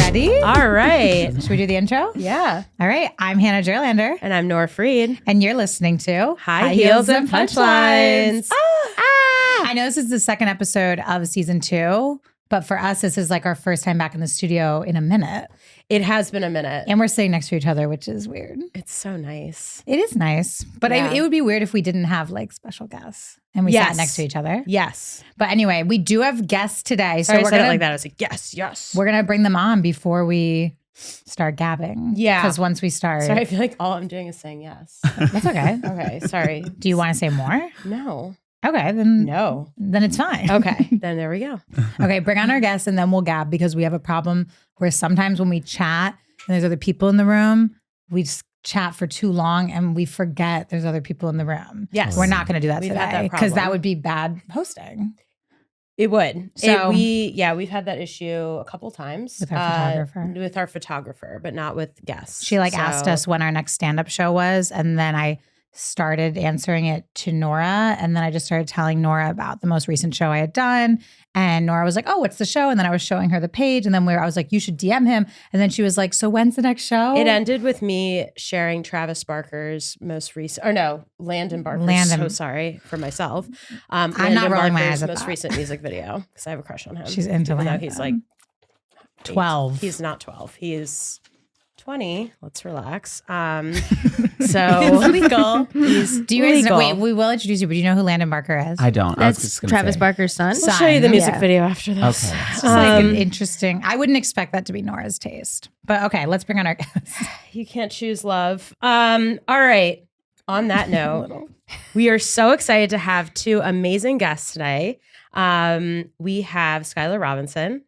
Ready? All right. Should we do the intro? Yeah. All right. I'm Hannah Gerlander. And I'm Nora Freed. And you're listening to High Heels and Punchlines. I know this is the second episode of season 2, but for us, this is like our first time back in the studio in a minute. It has been a minute. And we're sitting next to each other, which is weird. It's so nice. It is nice. But Yeah. it would be weird if we didn't have like special guests and we sat next to each other. Yes. But anyway, we do have guests today. So Sorry, I we're said gonna, it like that. I was like, yes. We're going to bring them on before we start gabbing. Yeah. Because once we start. Sorry, I feel like all I'm doing is saying yes. That's okay. Okay, sorry. Do you want to say more? No. Okay, then No. Then it's fine. Okay, then there we go. Okay, bring on our guests and then we'll gab because we have a problem where sometimes when we chat and there's other people in the room, we just chat for too long and we forget there's other people in the room. Yes. We're not going to do that We've had today that because that problem. would be bad hosting. It would. So- We've had that issue a couple times. With our photographer. With our photographer, but not with guests. She So- asked us when our next stand-up show was, and then I started answering it to Nora, and then I just started telling Nora about the most recent show I had done, and Nora was like, "Oh, what's the show?" And then I was showing her the page, and then I was like, "You should DM him," and then she was like, "So when's the next show?" It ended with me sharing Travis Barker's most recent, Landon Barker's. Landon. So sorry for myself. I'm not Landon rolling my Barker's eyes at most that. recent music video because I have a crush on him. She's into even though Landon. he's like 12. He's not 12. He is 20. Let's relax. So It's legal. he's Do you guys know, Legal. wait, we will introduce you, but do you know who Landon Barker is? I don't. I was That's just gonna Travis say. Barker's son. We'll show you the music Yeah. video after this. Okay. It's just like an interesting, I wouldn't expect that to be Nora's taste. But okay, let's bring on our guests. You can't choose love. All right. On that note, we are so excited to have two amazing guests today. We have Schuyler Robinson.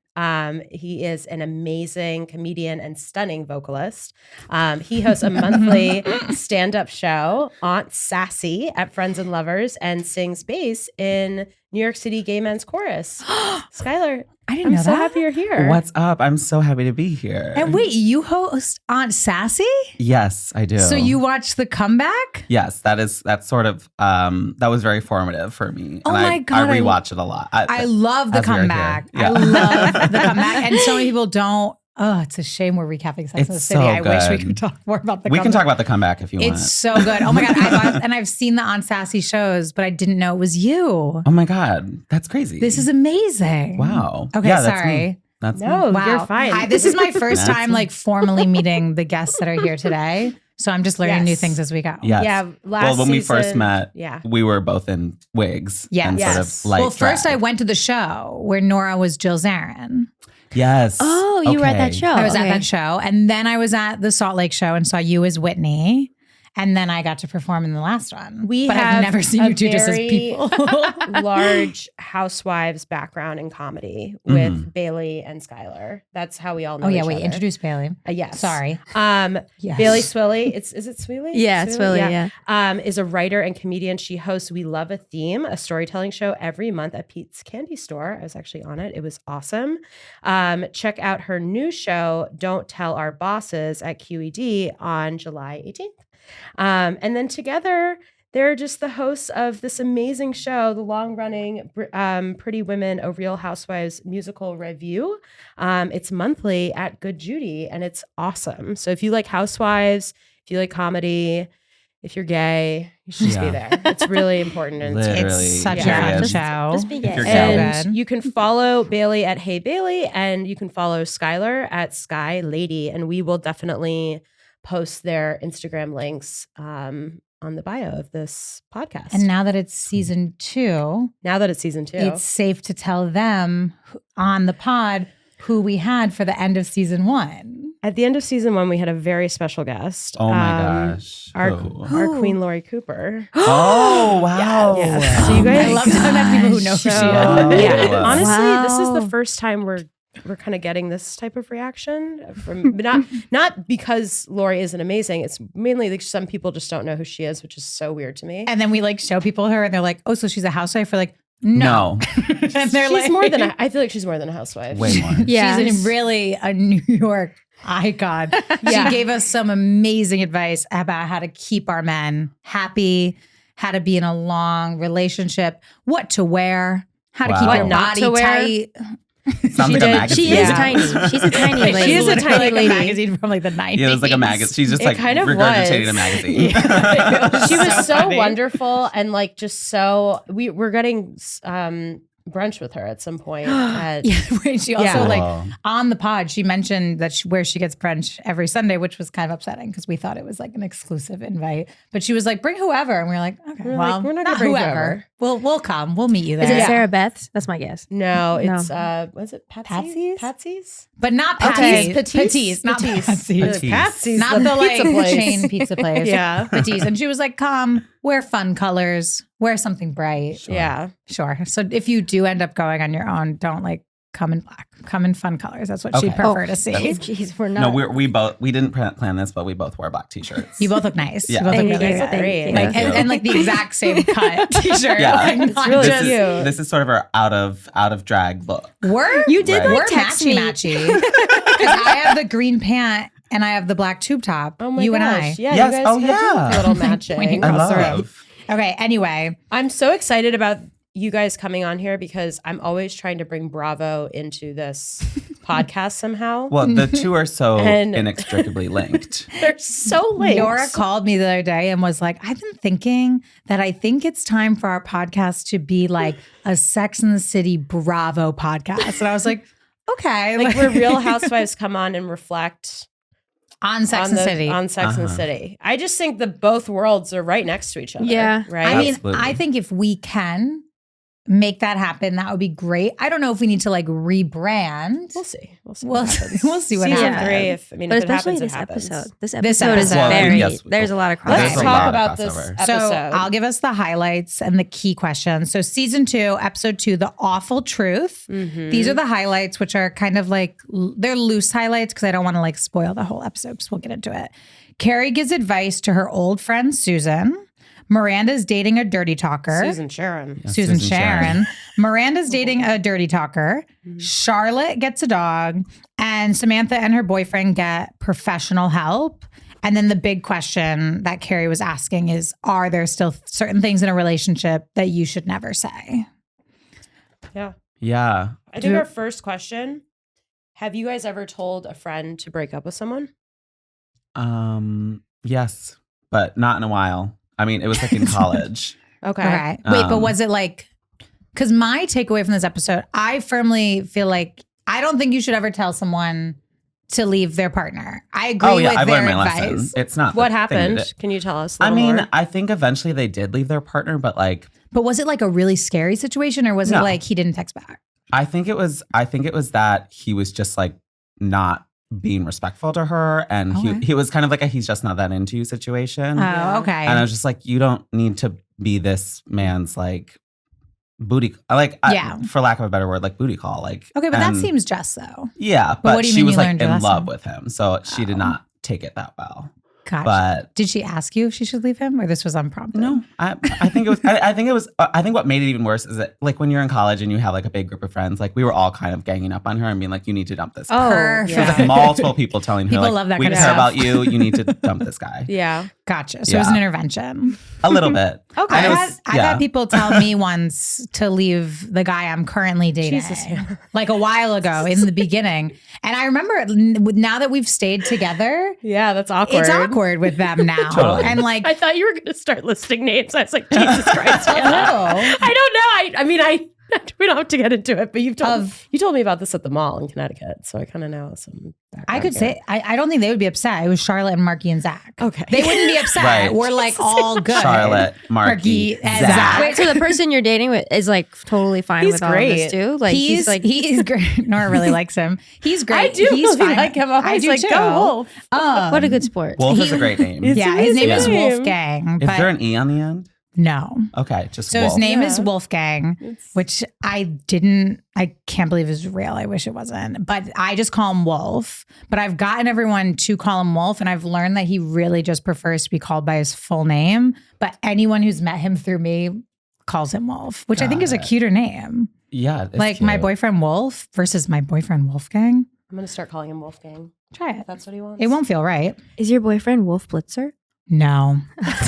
He is an amazing comedian and stunning vocalist. He hosts a monthly stand-up show, Aunt Sassy, at Friends and Lovers, and sings bass in New York City Gay Men's Chorus. Schuyler, I didn't I'm know so that. happy you're here. What's up? I'm so happy to be here. And wait, you host Aunt Sassy? Yes, I do. So you watched the comeback? Yes, that's sort of that was very formative for me. Oh and my God, I rewatch it a lot. I love the as we are here. comeback. Yeah. I love the comeback. And so many people don't. Oh, it's a shame we're recapping Sex and the It's City. so I wish we good. could talk more about the We comeback. can talk about the comeback if you want. It's so good. Oh my God. I've seen the Aunt Sassy shows, but I didn't know it was you. Oh my God, that's crazy. This is amazing. wow. Okay, Yeah, that's sorry. me. That's No, me. Wow. you're fine. Hi, this is my first That's time me. like formally meeting the guests that are here today. So I'm just learning new Yes. things as we go. Yes. Yeah, last well, when we first season- met, yeah. we were both in wigs. Yes. And Yes. sort of like Well, first I drag. went to the show where Nora was Jill Zarin. Yes. Oh, you were at that Okay. show. I was at Okay. that show. And then I was at the Salt Lake show and saw you as Whitney. And then I got to perform in the last one. We but have I've never seen a you two just as very people. large housewives background in comedy with Bailey and Schuyler. That's how we all know. Oh yeah, each wait, other. introduce Bailey. Yes. Sorry. Bailey Swilley. Is it Swilley? Yeah, Swilley, yeah. Is a writer and comedian. She hosts We Love a Theme, a storytelling show every month at Pete's Candy Store. I was actually on it. It was awesome. Check out her new show, Don't Tell Our Bosses, at QED on July 18th. And then together, they're just the hosts of this amazing show, the long-running Pretty Women, a Real Housewives Musical Revue. It's monthly at Good Judy, and it's awesome. So if you like housewives, if you like comedy, if you're gay, you should just be there. It's really important. And Literally. It's such Yeah. a fun Just- show. just be If gay. you're And gay. you can follow Bailey at Hey Bailey, and you can follow Schuyler at Sky Lady, and we will definitely post their Instagram links on the bio of this podcast. And now that it's season 2, now that it's season 2, it's safe to tell them on the pod who we had for the end of season 1. at the end of season 1, we had a very special guest. Oh my gosh. Our Who? our Queen Lori Cooper. Oh wow. Yes. So you guys, I love to have people who know who she is. Yeah, honestly, this is Wow. the first time we're kind of getting this type of reaction from, but not because Lori isn't amazing. It's mainly like some people just don't know who she is, which is so weird to me. And then we like show people her and they're like, oh, so she's a housewife? We're like, no. and they're She's like, more than I feel like she's more than a housewife. Way more. Yeah. she's really a New York icon. Yeah. She gave us some amazing advice about how to keep our men happy, how to be in a long relationship, what to wear, how to keep Wow. your What not body to wear. tight. Sounds like a magazine. She is tiny. She's a tiny lady. She is a tiny like lady. a magazine from like the 90s. Yeah, it was like a magazine. She's just It like kind of regurgitating was. a magazine. She was so funny. wonderful and like just so we're getting brunch with her at some point. Yeah, wait, she also Yeah. like Wow. on the pod, she mentioned that where she gets brunch every Sunday, which was kind of upsetting because we thought it was like an exclusive invite. But she was like, "Bring whoever," and we were like, "Okay, We're well, like, we're not not gonna bring whoever. whoever. We'll come. We'll meet you there." Is it Yeah. Sarah Beth's? That's my guess. No, No. it's was it Patsy's? But not Okay. Patsy's. Patisse. Not Patisse. Patsy's. Patisse. Patsy's, Not the like pizza place. chain pizza place. Yeah. Patisse. And she was like, "Come, wear fun colors, wear something bright." Sure. Yeah. Sure. So if you do end up going on your own, don't like come in black. Come in fun colors. That's what she'd Okay. prefer to see. Jeez, we're No, not. we didn't plan this, but we both wore black t-shirts. You both look nice. Yeah. You both look Thank really you. good. Great. Thank you. Like Thank you. and like the exact same cut t-shirt. Yeah. Like, It's not really just- cute. This is sort of our out of drag look. We're You did Right. like we're text matchy me. matchy. Because I have the green pant and I have the black tube top. Oh my you gosh. and I. Yeah, Yes. you guys Oh, kind of yeah. do look a little Pointing matching. I across the room. love. Okay. Anyway, I'm so excited about you guys coming on here because I'm always trying to bring Bravo into this podcast somehow. Well, the two are so And- inextricably linked. They're so linked. Nora called me the other day and was like, "I've been thinking that I think it's time for our podcast to be like a Sex and the City Bravo podcast." And I was like, "Okay." like where Real Housewives come on and reflect on Sex on and the City. on Sex and the Uh-huh. City. I just think that both worlds are right next to each other. Yeah. Right. I mean, Absolutely. I think if we can make that happen, that would be great. I don't know if we need to like rebrand. we'll see. We'll see. We'll what see. happens. We'll see what Season happens. 3. If But if it especially happens, this it happens. episode. This This episode is episode. very. Yes, there's a lot of Let's There's a crossover. talk lot of about this crossover. episode. So I'll give us the highlights and the key questions. So season 2, episode 2, The Awful Truth. Mhm. These are the highlights, which are kind of like, they're loose highlights because I don't want to like spoil the whole episode because we'll get into it. Carrie gives advice to her old friend, Susan. Miranda's dating a dirty talker. Susan Sharon. Yeah, Susan Sharon. Miranda's dating a dirty talker. Charlotte gets a dog. And Samantha and her boyfriend get professional help. And then the big question that Carrie was asking is, are there still certain things in a relationship that you should never say? Yeah. Yeah. I think our first question, have you guys ever told a friend to break up with someone? Yes, but not in a while. I mean, it was like in college. Okay. Okay. Wait, but Um, was it like, because my takeaway from this episode, I firmly feel like I don't think you should ever tell someone to leave their partner. I agree Oh yeah, with I've their learned my advice. lesson. It's not What the thing to happened? do. Can you tell us a I little mean, more? I think eventually they did leave their partner, but like, But was it like a really scary situation or was it No. like he didn't text back? I think it was that he was just like not being respectful to her, and Okay. he was kind of like a he's just not that into you situation. Oh, okay. And I was just like, you don't need to be this man's like booty, Yeah. for lack of a better word, like booty call. Like, Okay, but that and- seems just though. yeah, what but do you she mean was you like learned your in lesson? love with him, so she did Oh. not take it that well. Gotcha. But Did she ask you if she should leave him or this was unprompted? no, I think it was. I think what made it even worse is that like when you're in college and you have like a big group of friends, like we were all kind of ganging up on her and being like, you need to dump this guy. Perfect. It was like multiple people telling her, People like, love that we kind of care stuff. about you. You need to dump this guy. yeah. Gotcha. So it was an Yeah. intervention. A little bit. Okay. And it I've was- had people tell me once to leave the guy I'm currently dating, Jesus, yeah. like a while ago in the beginning. And I remember now that we've stayed together, Yeah, that's awkward. it's awkward with them now. Totally. And like, I thought you were going to start listing names. I was like, Jesus Christ. a Hannah. little. I don't know. I mean, we don't have to get into it, but you told me about this at the mall in Connecticut, so I kind of know some background I could here. say, I don't think they would be upset. It was Charlotte and Marky and Zach. Okay. They wouldn't be upset. Right. We're like all good. Charlotte, Marky, and Zach. Zach. Wait, so the person you're dating with is like totally fine He's with all great. of this too? Like He's like he's great. Nora really likes him. He's great. I do He's really fine. like him. I I do like, too. go Wolf. what a good sport. Wolf is He- a great name. It's Yeah, his name is amazing. Wolfgang. Is But there an E on the end? no. Okay, just So Wolf. his name is Yeah. Wolfgang, It's- which I can't believe is real. I wish it wasn't. But I just call him Wolf. But I've gotten everyone to call him Wolf, and I've learned that he really just prefers to be called by his full name. But anyone who's met him through me calls him Wolf, which I think Got is a it. cuter name. Yeah, it's Like my cute. boyfriend Wolf versus my boyfriend Wolfgang. I'm going to start calling him Wolfgang. Try If it. that's what he wants. It won't feel right. Is your boyfriend Wolf Blitzer? No.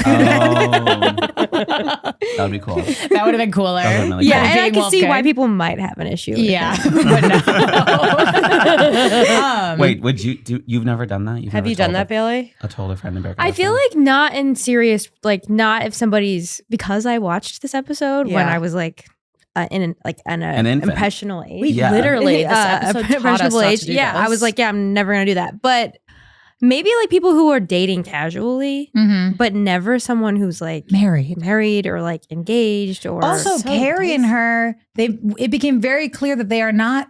Oh. That would be cool. That would have been cooler. That would've been really Yeah, cool. and I Jane can see Wolfgang. why people might have an issue. With Yeah, it. but no. Wait, would you've never done that? Have you done that, Bailey? I told a friend in I feel like not in serious, like not if somebody's, because I watched this episode when Yeah. I was like an infant. impressionable age. We Yeah. literally, this episode taught us impressionable not age. to do Yeah, I was this. like, yeah, I'm never gonna do that. But maybe like people who are dating casually, Mhm. but never someone who's like married or like engaged or Also, So Carrie and her, it became very clear that they are not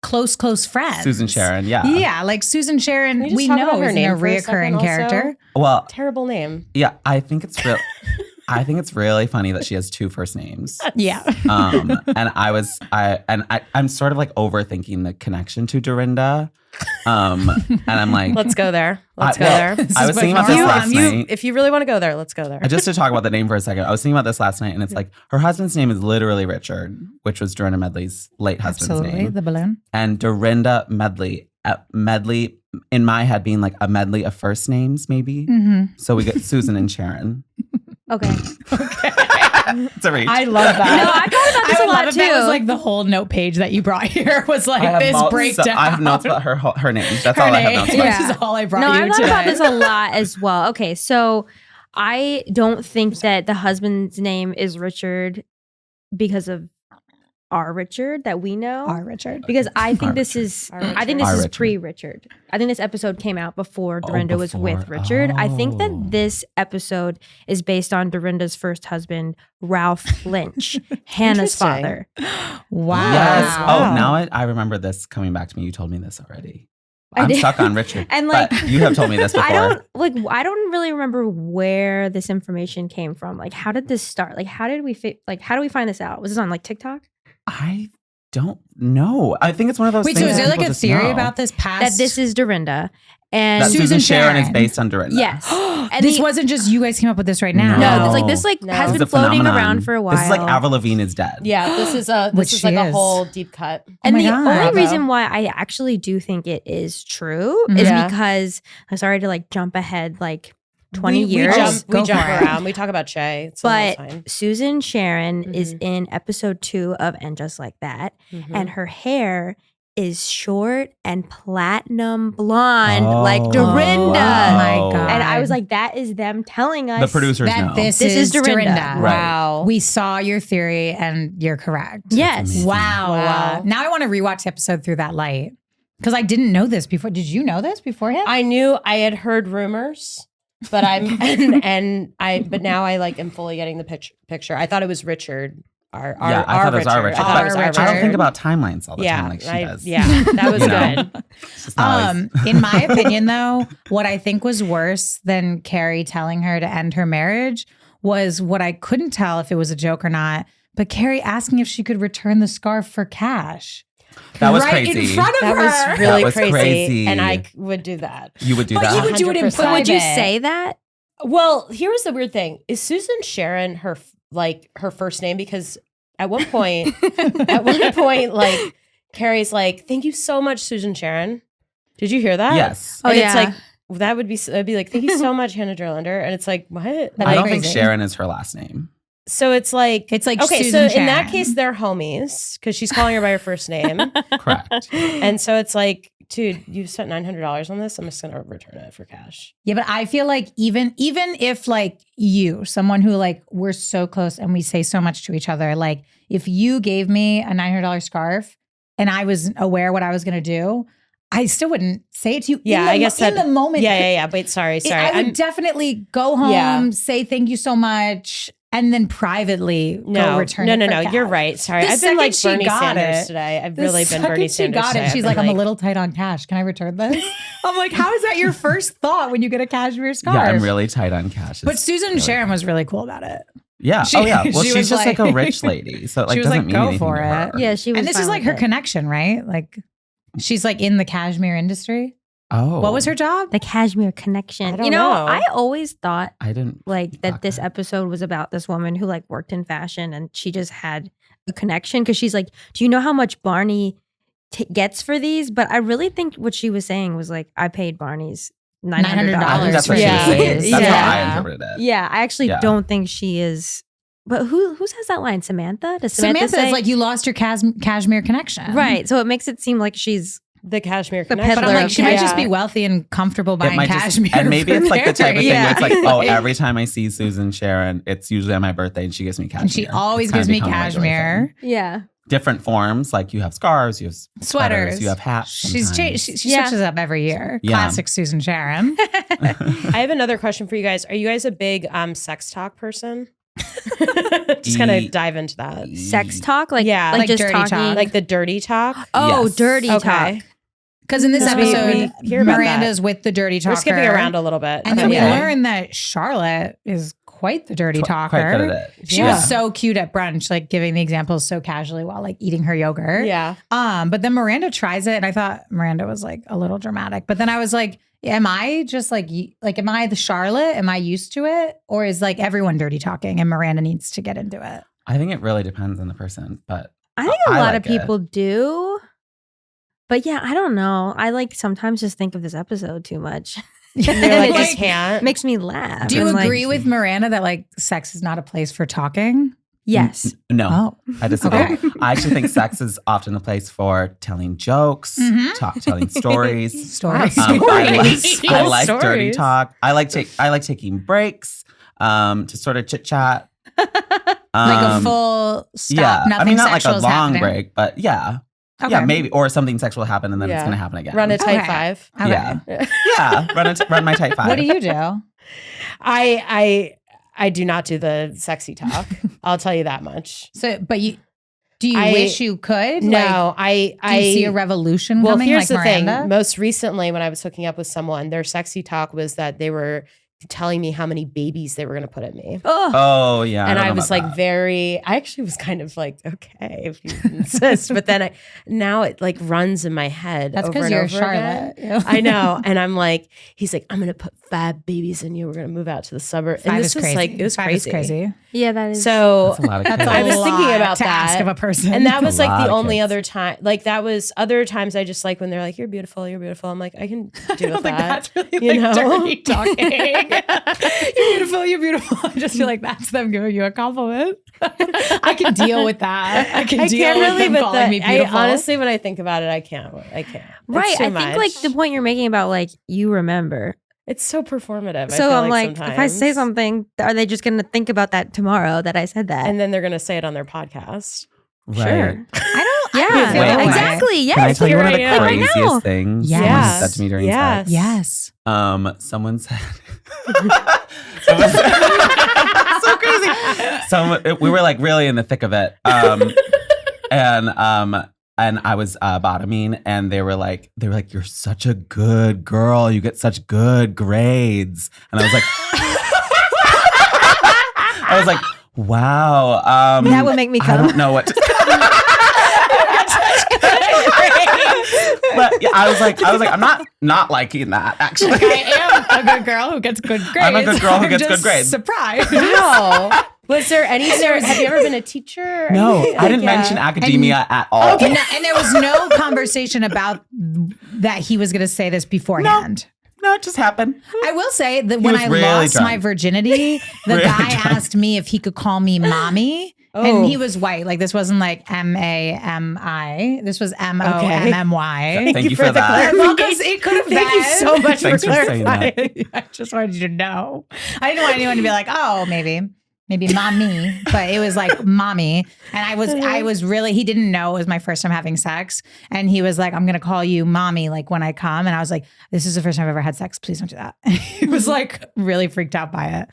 close friends. Susan Sharon, yeah. Yeah, like Susan Sharon, Can we we just talk know about her is a name for a second reoccurring also? character. Well, Terrible name. yeah, I think it's real. I think it's really funny that she has two first names. Yeah. And I'm sort of like overthinking the connection to Dorinda. And I'm like, Let's go there. Let's go well, there. I was by thinking about far this wrong. last night. If you really want to go there, let's go there. Just to talk about the name for a second, I was thinking about this last night, and it's like her husband's name is literally Richard, which was Dorinda Medley's late husband's Absolutely. name, The balloon. and Dorinda Medley. Medley in my head being like a medley of first names, maybe. Mm-hmm. So we get Susan and Sharon. okay. It's a reach. I love No, that. I thought about this I a would lot love if too. that was like the whole note page that you brought here was like this breakdown. I have notes about her name. That's Her all I have name, notes which about. Yeah. is all I brought No, you I've thought today. about this a lot as well. Okay, so I don't think that the husband's name is Richard because of our Richard that we know. Our Richard. Because I think Our this Richard. is Our I think Richard. this Our is Richard. pre-Richard. I think this episode came out before Oh, Dorinda was with before. Richard. I think that Oh. this episode is based on Dorinda's first husband, Ralph Lynch, Hannah's Interesting. father. Wow. Yes. Wow. Oh, now I remember this coming back to me. You told me this already. I I'm did. stuck on Richard. And, but like, you have told me this before. I don't really remember where this information came from. Like, how did this start? Like, how did we how do we find this out? Was this on like TikTok? I don't know. I think it's one of those Wait, things so is that there like people a just theory know. about this past? That this is Dorinda and That Susan Susan Sharon is Sharon. based on Dorinda. yes. And this the- wasn't just you guys came up with this right now. No, No. it's like No. has It's been a floating phenomenon. around for a while. This is like Avril Lavigne is dead. Yeah, this is Which like she a is. whole deep cut. And my the God. only Bravo. reason why I actually do think it is true is Yeah. because I'm sorry to like jump ahead like 20 years. Go We jump for it. around. We talk about Che. It's But fine. Susan Sharon is Mhm. in episode 2 of And Just Like That. Mhm. And her hair is short and platinum blonde Oh, like Dorinda. wow. Oh my God. And I was like, that is them telling us The producers that know. this This is is Dorinda. Dorinda. Right. Wow. We saw your theory and you're correct. Yes. amazing. Wow. Wow. Now I want to rewatch the episode through that light. Because I didn't know this before. Did you know this beforehand? I knew I had heard rumors, but but now I like am fully getting the picture. I thought it was Richard. Our I thought it was our Richard. I thought it was Our our Richard. I don't Richard. think about timelines all the yeah, time like she does. Yeah, that was You know? good. It's just not always- In my opinion, though, what I think was worse than Carrie telling her to end her marriage was what I couldn't tell if it was a joke or not, but Carrie asking if she could return the scarf for cash. That was right crazy. in front of That her. was really was crazy, crazy. and I would do that. You would do But that? you would do it in 100%. But would you private. say that? Well, here's the weird thing: is Susan Sharon her first name? Because at one point, like Carrie's like, "Thank you so much, Susan Sharon." Did you hear that? Yes. Oh, And yeah. it's like that would be. It'd be like, "Thank you so much, Hannah Derlander," and it's like, what? That'd I be don't think crazy. Sharon is her last name. So it's like okay. Susan So in that Sharon. case, they're homies because she's calling her by her first name, Correct. and so it's like, dude, you spent $900 on this. I'm just gonna return it for cash. Yeah, but I feel like even if like you, someone who like we're so close and we say so much to each other, like if you gave me a $900 scarf and I was aware what I was gonna do, I still wouldn't say it to you. Yeah, in the, I guess in that- the moment. Yeah. Wait, sorry. I would definitely go home, Yeah. say thank you so much, and then privately go No, return. no, it no, for no. cash. You're right. Sorry, The I've been like second she Bernie got Sanders it- today. I've The really been second Bernie she Sanders got today. it, she's I've like, been I'm a little tight on cash. Can I return this? I'm like, how is that your first thought when you get a cashmere scarf? Yeah, I'm really tight on cash. But It's Susan really- Sharon was really cool about it. Yeah. She- Oh yeah. Well, she she's was just like a like- rich lady, so it, like she was doesn't like, mean go anything for to it. her. Yeah, she was And this is fine like with her it. connection, right? Like she's like in the cashmere industry. Oh. What was her job? The Cashmere Connection. I don't You know, know. I always thought I didn't like that this Okay. episode was about this woman who like worked in fashion and she just had a connection because she's like, do you know how much Barney gets for these? But I really think what she was saying was like, I paid Barney's $900 I think that's what Yeah. she was saying. That's Yeah. how I interpreted it. Yeah, I actually Yeah. don't think she is. But who says that line? Samantha? Does Samantha Samantha say? is like, you lost your cashmere connection. Right. So it makes it seem like she's The cashmere The connection. But I'm like, she Yeah. might just be wealthy and comfortable buying cashmere. And maybe it's like the type of thing where it's like, oh, Like- every time I see Susan Sharon, it's usually on my birthday and she gives me cashmere. And she always It's kinda gives me become a regular cashmere. thing. yeah. Different forms, like you have scarves, you have Sweaters. you have hats. She's sometimes. she Yeah. switches up every year. Yeah. Classic Susan Sharon. I have another question for you guys. Are you guys a big sex talk person? Just kind of dive into that. Sex talk, like Yeah. like Like just dirty talking. talk. Like the dirty talk? oh, Yes. dirty Okay. talk. Because in this We episode, hear about Miranda's with the dirty talker. We're skipping around a little bit. And then we Okay. learn that Charlotte is quite the dirty talker. Quite good at it. She Yeah. was so cute at brunch, like giving the examples so casually while like eating her yogurt. Yeah. But then Miranda tries it, and I thought Miranda was like a little dramatic. But then I was like, am I just like am I the Charlotte? Am I used to it, or is like everyone dirty talking and Miranda needs to get into it? I think it really depends on the person, but I think a I lot like of people do. But yeah, I don't know. I like sometimes just think of this episode too much. You're And like, it I just can't. makes me laugh. Do you I'm like, agree with Miranda that like sex is not a place for talking? Yes. No, Oh, I disagree. okay. I actually think sex is often a place for telling jokes, Mhm. telling stories. Stories. Wow. I like dirty Stories. talk. I like taking breaks to sort of chit chat. Like a full stop. Nothing I mean, not like a sexual is long happening. break, but yeah, Okay. yeah, maybe, or something sexual happened and then it's Yeah. going to happen again. Run a tight Okay. five. Okay. Yeah. Yeah, run my tight five. What do you do? I do not do the sexy talk. I'll tell you that much. So, but do you I- wish you could? No, Like, do you see a revolution well, coming? here's like the Miranda? thing. Most recently, when I was hooking up with someone, their sexy talk was that they were telling me how many babies they were going to put in me. Oh, Oh yeah, And don't I know was about like that. I actually was kind of like, okay, if you insist. But then now it like runs in my head. That's over because and you're over again. Charlotte. I know. And I'm like, he's like, I'm going to put 5 babies in you. We're going to move out to the suburbs. And Five this is was crazy. like, it was Five is crazy. crazy. yeah, that is. So That's a lot of That's kids. a I was thinking lot about to ask that. of a person. and that That's was a like lot the of only kids. other time, like that was other times I just like when they're like, you're beautiful. I'm like, I can I deal don't with think that. that's really you like know? dirty talking. You're beautiful. I just feel like that's them giving you a compliment. I can deal with that. I can I deal can't with really, them but calling me beautiful. honestly, when I think about it, I can't. It's right. too I think like much. the point you're making about like you remember. It's so performative. So I'm like, if I say sometimes. something, are they just going to think about that tomorrow that I said that? and then they're gonna say it on their podcast. Right. Sure. I Yeah. feel that way. Exactly. Yes. Can I tell you one of the Here I am. Right now. craziest things Yes. someone said to me during sex? Yes. Someone said, someone said so crazy. We were like really in the thick of it. And I was bottoming, and they were like, you're such a good girl. You get such good grades. And I was like, wow. That would make me I come. don't know what to But yeah, I was like, I'm not liking that, actually. I am a good girl who gets good grades. I'm a good girl who I'm gets good just grades. Surprised. No. Was there any? Have you ever been a teacher? or No, anything? I didn't Like, mention academia at all. And there was no conversation about that he was going to say this beforehand. No, it just happened. I will say that when was I really lost drunk. my virginity, the Really guy drunk. asked me if he could call me mommy. Oh. And he was white. Like this wasn't like MAMI. This was MOMMY. Thank you for that. Well, because it could have been. Thank you so much Thanks for for saying that. clarifying. I just wanted you to know. I didn't want anyone to be like, oh, maybe mommy, but it was like mommy. And I was really, he didn't know it was my first time having sex. And he was like, I'm going to call you mommy, like when I come. And I was like, this is the first time I've ever had sex. Please don't do that. And he was like really freaked out by it.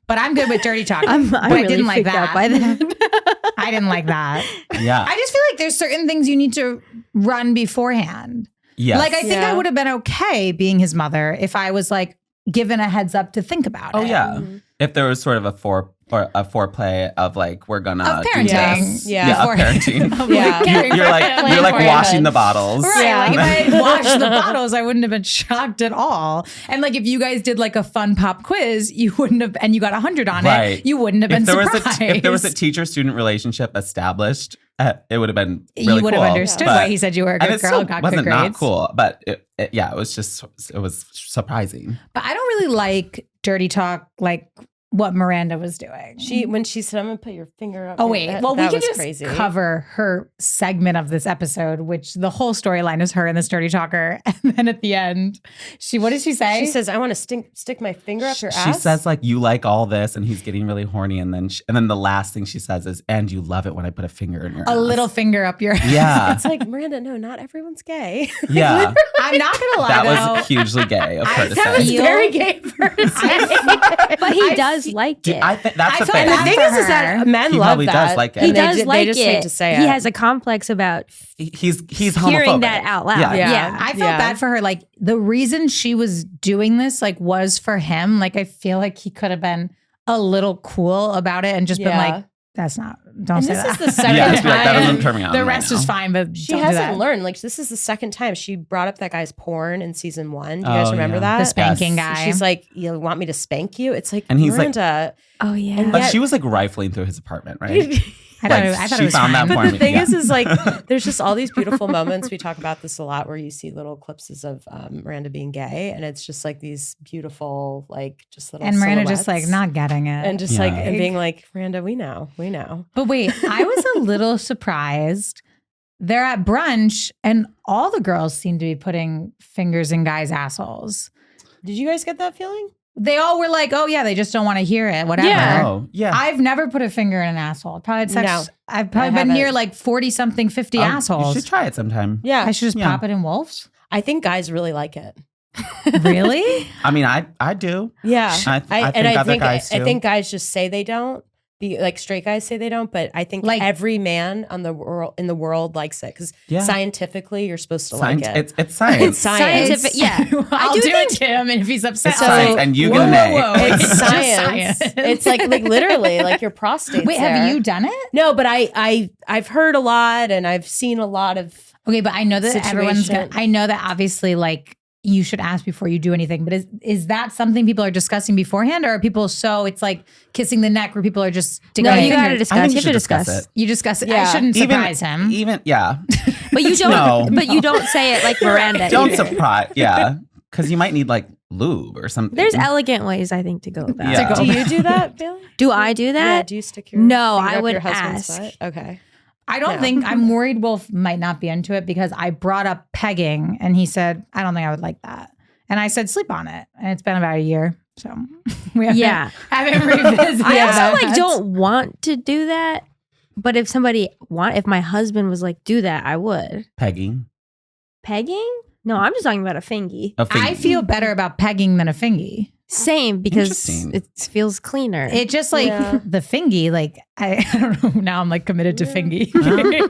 But I'm good with dirty talk. I'm But really I didn't like freaked that. out by that. I didn't like that. Yeah. I just feel like there's certain things you need to run beforehand. Yes. Like I think Yeah. I would have been okay being his mother if I was like given a heads up to think about it. Oh yeah. If there was sort of a foreplay of like we're gonna Of do parenting. this. Yeah. Of parenting. Yeah. You're like washing the bottles. Right. Yeah. Like if I had washed the bottles, I wouldn't have been shocked at all. And like if you guys did like a fun pop quiz, you wouldn't have, and you got 100 on Right. it, you wouldn't have been surprised. If there was a teacher-student relationship established, it would have been really you would have cool, understood but- why he said you were a and good it girl, still got wasn't good not grades. cool, but it was surprising. But I don't really like dirty talk, like what Miranda was doing. When she said, "I'm gonna put your finger up." Oh your-" wait, that, well we that can was just crazy. cover her segment of this episode, which the whole storyline is her and this dirty talker, and then at the end, what did she say? She says, "I want to stick my finger up your ass." She says like, "You like all this," and he's getting really horny, and then the last thing she says is, "And you love it when I put a finger in your a ass." little finger up your Yeah, It's like, Miranda, no, not everyone's gay. yeah. I'm not gonna lie That though. was hugely gay of her to That was say. feel- very gay of her to say. But he does like Dude, it. I think that's I the felt thing. bad The thing for is that her. men He love probably that. does like it. he and they does ju- like they just it. hate to say it. He has a complex about He's hearing homophobic. that out loud. Yeah. Yeah. I felt bad for her. Like the reason she was doing this, like, was for him. Like I feel like he could have been a little cool about it and just been like, "That's not. Don't And say this that." is the second Yeah, just be like, that time. doesn't turn me on. The right rest now. is fine, but She don't do hasn't that. learned. Like, this is the second time she brought up that guy's porn in season 1. Do you guys Oh, remember yeah. that? The spanking Yes. guy. She's like, "You want me to spank you?" It's like, And he's like- Miranda. Oh yeah. And But yet- she was like rifling through his apartment, right? I Like, thought she it was found fine. that But porn. the thing Yeah. is like, there's just all these beautiful moments. We talk about this a lot where you see little clips of Miranda being gay. And it's just like these beautiful, like, just little And Miranda just like silhouettes. not getting it. And just Yeah. like, and being like, Miranda, we know. But wait, I was a little surprised. They're at brunch and all the girls seem to be putting fingers in guys' assholes. Did you guys get that feeling? They all were like, "Oh yeah, they just don't want to hear it." Whatever. Yeah. Oh, yeah. I've never put a finger in an asshole. I've probably had sex. No, I've probably been haven't. near like 40 something, 50 assholes. You should try it sometime. Yeah. I should just Yeah. pop it in wolves. I think guys really like it. Really? I mean, I do. Yeah. I think other guys I too. think guys just say they don't. Like straight guys say they don't, but I think Like- every man in the world likes it because Yeah. scientifically you're supposed to Science, like it. it's science. It's science. Scientific- yeah. I'll do do think- it to him, and if he's upset, It's I'll science, say, and you whoa, get an A. whoa, whoa. It's just science. It's like literally like your prostate's Wait, there. have you done it? No, but I've heard a lot and I've seen a lot of. Okay, but I know that everyone's Situation. I know that obviously, like, you should ask before you do anything. But is that something people are discussing beforehand, or are people so it's like kissing the neck where people are just No, digging you their got to fingers? I discuss. think You you should should discuss. discuss it. You discuss it. I Yeah. shouldn't surprise him. Even yeah. But you don't. No. But you don't say it like Miranda. Don't either. surprise. Yeah, because you might need like lube or something. There's elegant ways I think to go about Yeah. it. Do you do that, Bailey? Do I do Yeah. that? Do you stick your No, finger I up would your husband's ask. butt? Okay. I don't No. think I'm worried Wolf might not be into it because I brought up pegging and he said, "I don't think I would like that." And I said, "Sleep on it." And it's been about a year. So we haven't, Yeah. haven't revisited I also that. like don't want to do that. But if if my husband was like, do that, I would. pegging. Pegging? No, I'm just talking about a fingy. A thing. I feel better about pegging than a fingy. Same, because Interesting. it feels cleaner. It just like Yeah. the fingy, like I don't know. Now I'm like committed to fingy.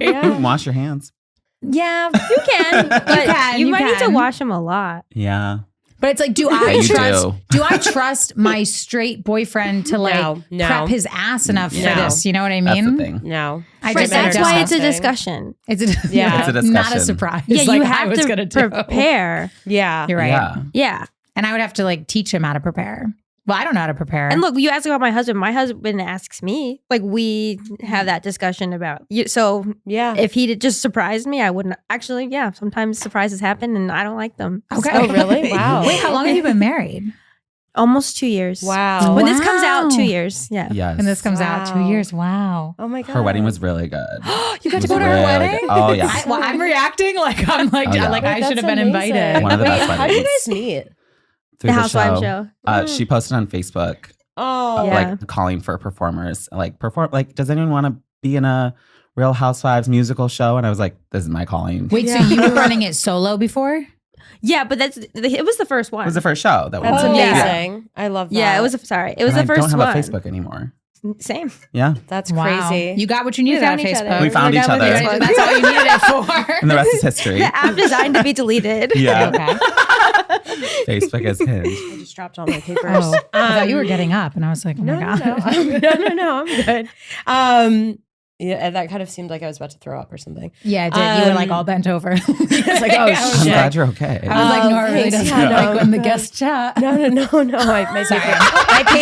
Yeah. Wash your hands. Yeah, you can, but can, you you might need to can. wash them a lot. Yeah. but it's like, do Yeah, I you trust? do. Do I trust my straight boyfriend to like No. prep his ass enough for No. this? You know what I That's mean? the thing. No. I Right, just that's don't. why it's a disgusting. discussion. It's a, Yeah. It's a not a discussion. surprise. Yeah, like you I have was to gonna do. prepare. Yeah. You're right. Yeah. Yeah. And I would have to like teach him how to prepare. Well, I don't know how to prepare. And look, you ask about my husband. My husband asks me. Like, we have that discussion about you. So Yeah. if he did just surprise me, I wouldn't. Actually, yeah, sometimes surprises happen and I don't like them. okay. Oh, really? Wow. Wait, how long have you been married? Almost 2 years. Wow. When this comes out, Wow. 2 years. Yeah. Yes. And this comes out 2 Wow. years. Wow. Oh my God. Her wedding was really good. You got It to go was to her really wedding? good. Oh, yeah. I'm reacting like I'm like Oh, yeah. like I That's should have been amazing. invited. One of the Wait, best how did you weddings. guys meet? Through The Housewives show. She posted on Facebook, Oh. Yeah. like calling for performers, like does anyone want to be in a Real Housewives musical show? And I was like, this is my calling. Wait, Yeah. so you were running it solo before? Yeah, but it was the first one. It was the first show that we That's did. amazing. I love that. Yeah, it was. Sorry, it was And the I first don't one. have a Facebook anymore. Same. Yeah. That's Wow. crazy. You got what you needed out of found each Facebook. other. We found Like, each I was other. Facebook. That's all you needed it for. And the rest is history. The app designed to be deleted. Yeah. Okay. Facebook is Hinge. I just dropped all my papers. Oh, I thought you were getting up, and I was like, oh No, my god. no, no. No, I'm good. Yeah, and that kind of seemed like I was about to throw up or something. Yeah, it did. You were like all bent over. It's like, oh, I'm shit. glad you're okay. I was like, Nora really thanks. doesn't Yeah, like no. when the guests chat. No.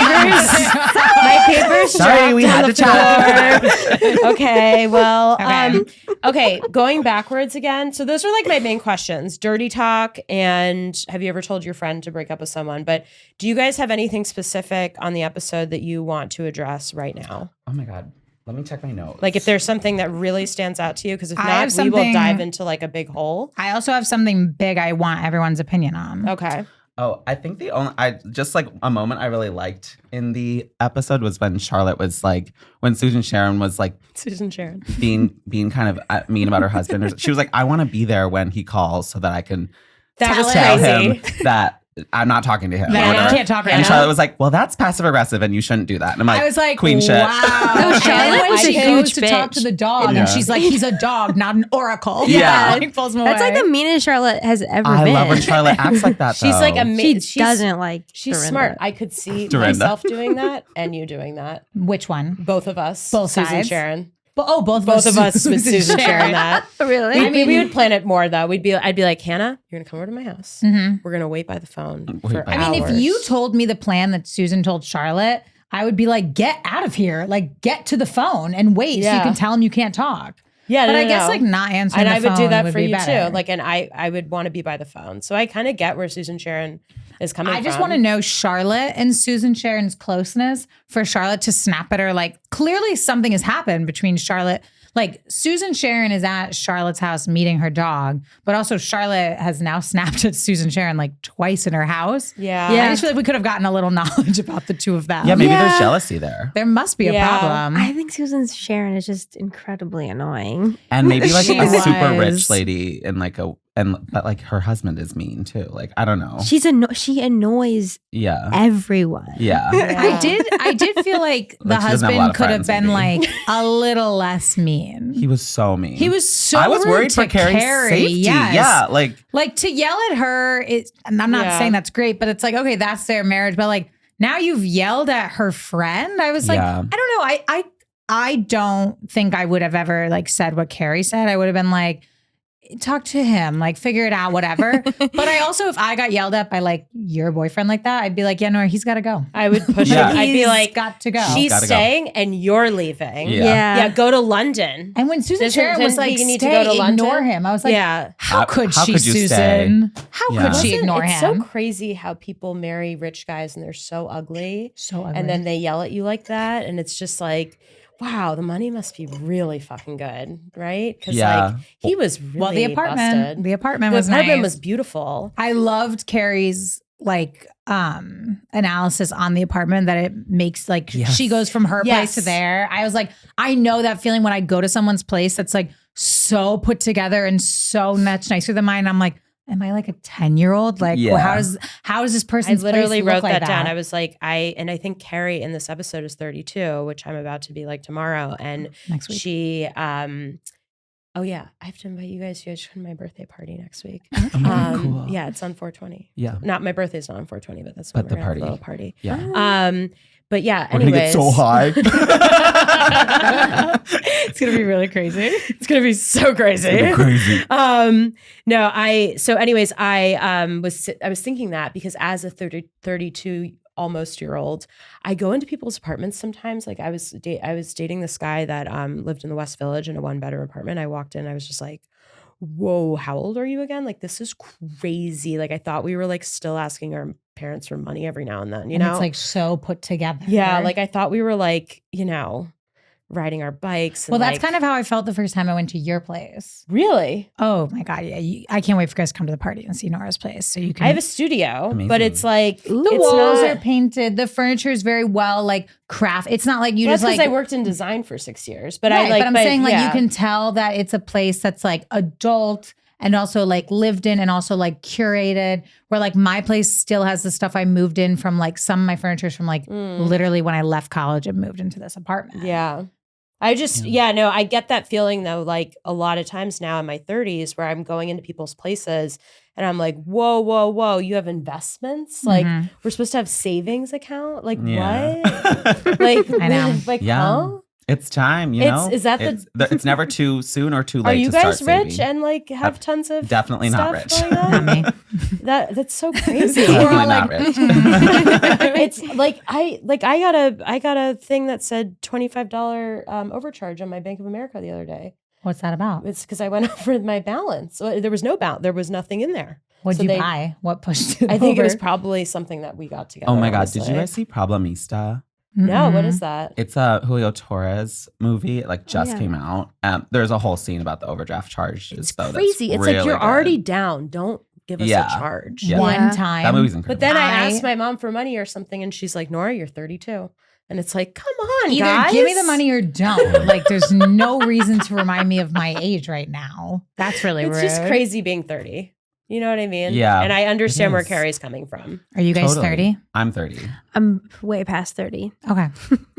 My papers Sorry, dropped we on had the to chat. floor. Okay, well, Okay. okay, going backwards again. So those are like my main questions. Dirty talk and have you ever told your friend to break up with someone? But do you guys have anything specific on the episode that you want to address right now? Oh my God. Let me check my notes. Like if there's something that really stands out to you, because if I not, have we will something- dive into like a big hole. I also have something big I want everyone's opinion on. Okay. Oh, I think just like a moment I really liked in the episode was when Charlotte was like, when Susan Sharon was like Susan Sharon. being kind of mean about her husband. She was like, I want to be there when he calls so that I can That was tell crazy. him that I'm not talking to him. That or I whatever. can't talk right And now. Charlotte was like, well, that's passive aggressive and you shouldn't do that. And I'm like, I was like, queen shit. wow. No, Charlotte And was when a she huge goes to talk bitch. to the dog, Yeah. and she's like, he's a dog, not an oracle. Yeah. Like, pulls him away. That's like the meanest Charlotte has ever I been. love when Charlotte acts like that. She's though. like She doesn't like. She's Dorinda. smart. I could see Dorinda. myself doing that and you doing that. Which one? Both of us. Both Susan sides? Sharon. Both Both of us with Susan Sharon that. Really? We would plan it more though. I'd be like, Hannah, you're gonna come over to my house. Mhm. We're gonna wait by the phone Wait for by I mean, if hours. you told me the plan that Susan told Charlotte, I would be like, get out of here. Like, get to the phone and wait so you Yeah. can tell him you can't talk. yeah, But no, I no, guess no. like not answering and the I would do phone that for be you better. too. Like, and I would want to be by the phone. So I kind of get where Susan Sharon is coming from. I just want to know Charlotte and Susan Sharon's closeness for Charlotte to snap at her. Like, clearly something has happened between Charlotte. Like, Susan Sharon is at Charlotte's house meeting her dog, but also Charlotte has now snapped at Susan Sharon like twice in her house. Yeah. I just feel like we could have gotten a little knowledge about the two of them. yeah, maybe Yeah. there's jealousy there. There must be a Yeah. problem. I think Susan Sharon is just incredibly annoying. And maybe like She a super was. rich lady in like but like her husband is mean too. Like, I don't know. She annoys Yeah. everyone. Yeah. I did feel like the Like, she doesn't have a lot husband of could have friends, been maybe. like a little less mean. He was so mean. He was so I was rude worried to for Carrie's Carrie. safety. Yes. Yeah. Like to yell at her, and I'm not Yeah. saying that's great, but it's like, okay, that's their marriage. But like now you've yelled at her friend. I was like, Yeah. I don't know. I don't think I would have ever like said what Carrie said. I would have been like, talk to him, like figure it out, whatever. But I also, if I got yelled at by like your boyfriend like that, I'd be like, yeah, no, he's got to go. I would push Yeah. him. I'd be He's like, got to go. she's Gotta go. staying and you're leaving. Yeah. Yeah, go to London. And when Susan Doesn't- Sharon was doesn't like, he need to stay, go to London? ignore him. I was like, yeah. how could How she, could you Susan? How Yeah. could she Listen, ignore it's him? so crazy how people marry rich guys and they're so ugly. So ugly. And then they yell at you like that. And it's just like, wow, the money must be really fucking good, right? Because Yeah. like he was really well, the apartment busted. was The apartment nice. was beautiful. I loved Carrie's like analysis on the apartment that it makes like Yes. she goes from her Yes. place to there. I was like, I know that feeling when I go to someone's place that's like so put together and so much nicer than mine. I'm like, am I like a 10-year-old? Like, Yeah. well, how does this I person's literally place wrote look like that down. I was like, and I think Carrie in this episode is 32, which I'm about to be like tomorrow. And next week. she, oh yeah, I have to invite you guys to my birthday party next week. Oh, cool. Yeah, it's on 420. Yeah. Not my birthday's not on 420, but that's when But the we're gonna have a party. little party. Yeah. But yeah, We're gonna get anyways. so high. It's gonna be really crazy. It's gonna be so crazy. Crazy. No, I was thinking that because as a 32 almost year old, I go into people's apartments sometimes. Like I was dating this guy that lived in the West Village in a 1-bedroom apartment. I walked in, I was just like, whoa, how old are you again? Like this is crazy. Like I thought we were like still asking our parents for money every now and then, you And know? it's like so put together. Yeah, like I thought we were like, riding our bikes. And well, that's like, kind of how I felt the first time I went to your place. really. Oh my God. Yeah. I can't wait for you guys to come to the party and see Nora's place. So you can. I have a studio, Amazing. but it's like the it's walls not, are painted. The furniture is very well like craft. It's not like you Well, just that's like. because I worked in design for 6 years, but right, but I'm saying like yeah. you can tell that it's a place that's like adult and also like lived in and also like curated. Where like my place still has the stuff I moved in from like some of my furniture from like literally when I left college and moved into this apartment. Yeah. I just, no, I get that feeling though, like a lot of times now in my 30s where I'm going into people's places and I'm like, whoa, you have investments? Like we're supposed to have savings account? Like Yeah. what? Like, I know. like, Yeah. huh? It's time, you know? Is that it's never too soon or too late. Are you to guys start rich saving. and like have tons of Definitely not stuff rich. going on? Not me. That's so crazy. Definitely not rich. It's like I got a thing that said $25 overcharge on my Bank of America the other day. What's that about? It's because I went over my balance. So there was no balance. There was nothing in there. What'd So you they- buy? What pushed it I think it was over? probably something that we got together. Oh my God. Did honestly. you guys see Problemista? No, what Mm-mm. is that? It's a Julio Torres movie. It just yeah. came out. There's a whole scene about the overdraft charges. It's though, that's crazy. It's really like you're good. already down. Don't give us Yeah. a charge. Yeah. One Yeah. time. That movie's incredible. But then I I- asked my mom for money or something, and she's like, "Nora, you're 32," and it's like, "Come on, Either guys, give me the money or don't. Like, there's no reason to remind me of my age right now. That's really It's rude. just crazy being 30. You know what I mean? Yeah, And I understand it where is. Carrie's coming from. Are you guys Totally. 30? I'm 30. I'm way past 30. Okay.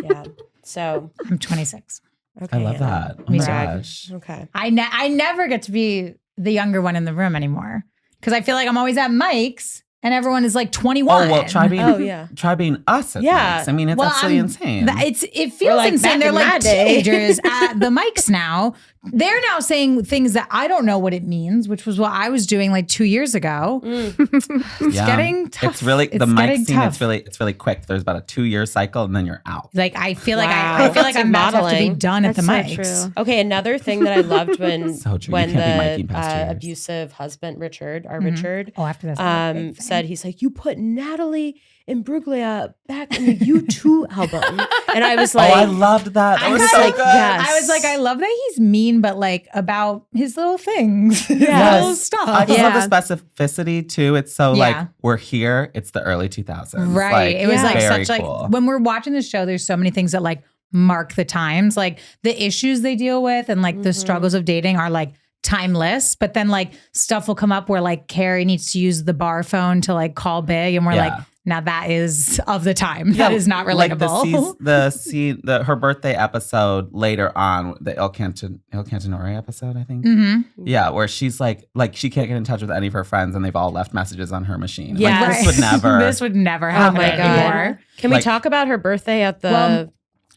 Yeah. So I'm 26. okay. I love Anna. that. Oh Me my too. gosh. Okay. I never get to be the younger one in the room anymore because I feel like I'm always at Mike's and everyone is like 21. Oh, well, try being, Oh yeah. try being us at Yeah. Mike's. I mean, it's Well, absolutely I'm- insane. It feels like insane. back They're in like my day. teenagers at the mics now. They're now saying things that I don't know what it means, which was what I was doing like 2 years ago. It's Yeah. getting tough. It's really the It's mic getting scene. tough. It's really quick. There's about a 2-year cycle, and then you're out. Like I feel like Wow. I feel like That's I'm about to have to be modeling. done at the That's mics. so true. Okay, another thing that I loved when So true. You when can't be miking the past 2 years. abusive husband Richard, our Mhm. Richard, Oh, after this, said he's like, you put Natalie Imbruglia back in the U2 album, and I was like, oh, I loved that. That I was was so like, good. yes. I was like, I love that he's mean, but like about his little things, his Yes. little stuff. I just Yeah. love the specificity too. It's so Yeah. like we're here. It's the early 2000s. Right. Like, It was like very such cool. like when we're watching the show, there's so many things that like mark the times. Like the issues they deal with and like the struggles of dating are like timeless. But then like stuff will come up where like Carrie needs to use the bar phone to like call big. And we're Yeah. like, now that is of the time. That is not Like relatable. her birthday episode later on, the Il Cantinore episode, I think. Mhm. Yeah, where she's like she can't get in touch with any of her friends, and they've all left messages on her machine. Yes. Like, Right. this would never. This would never oh happen my god, anymore. can we Like- talk about her birthday at the? Well,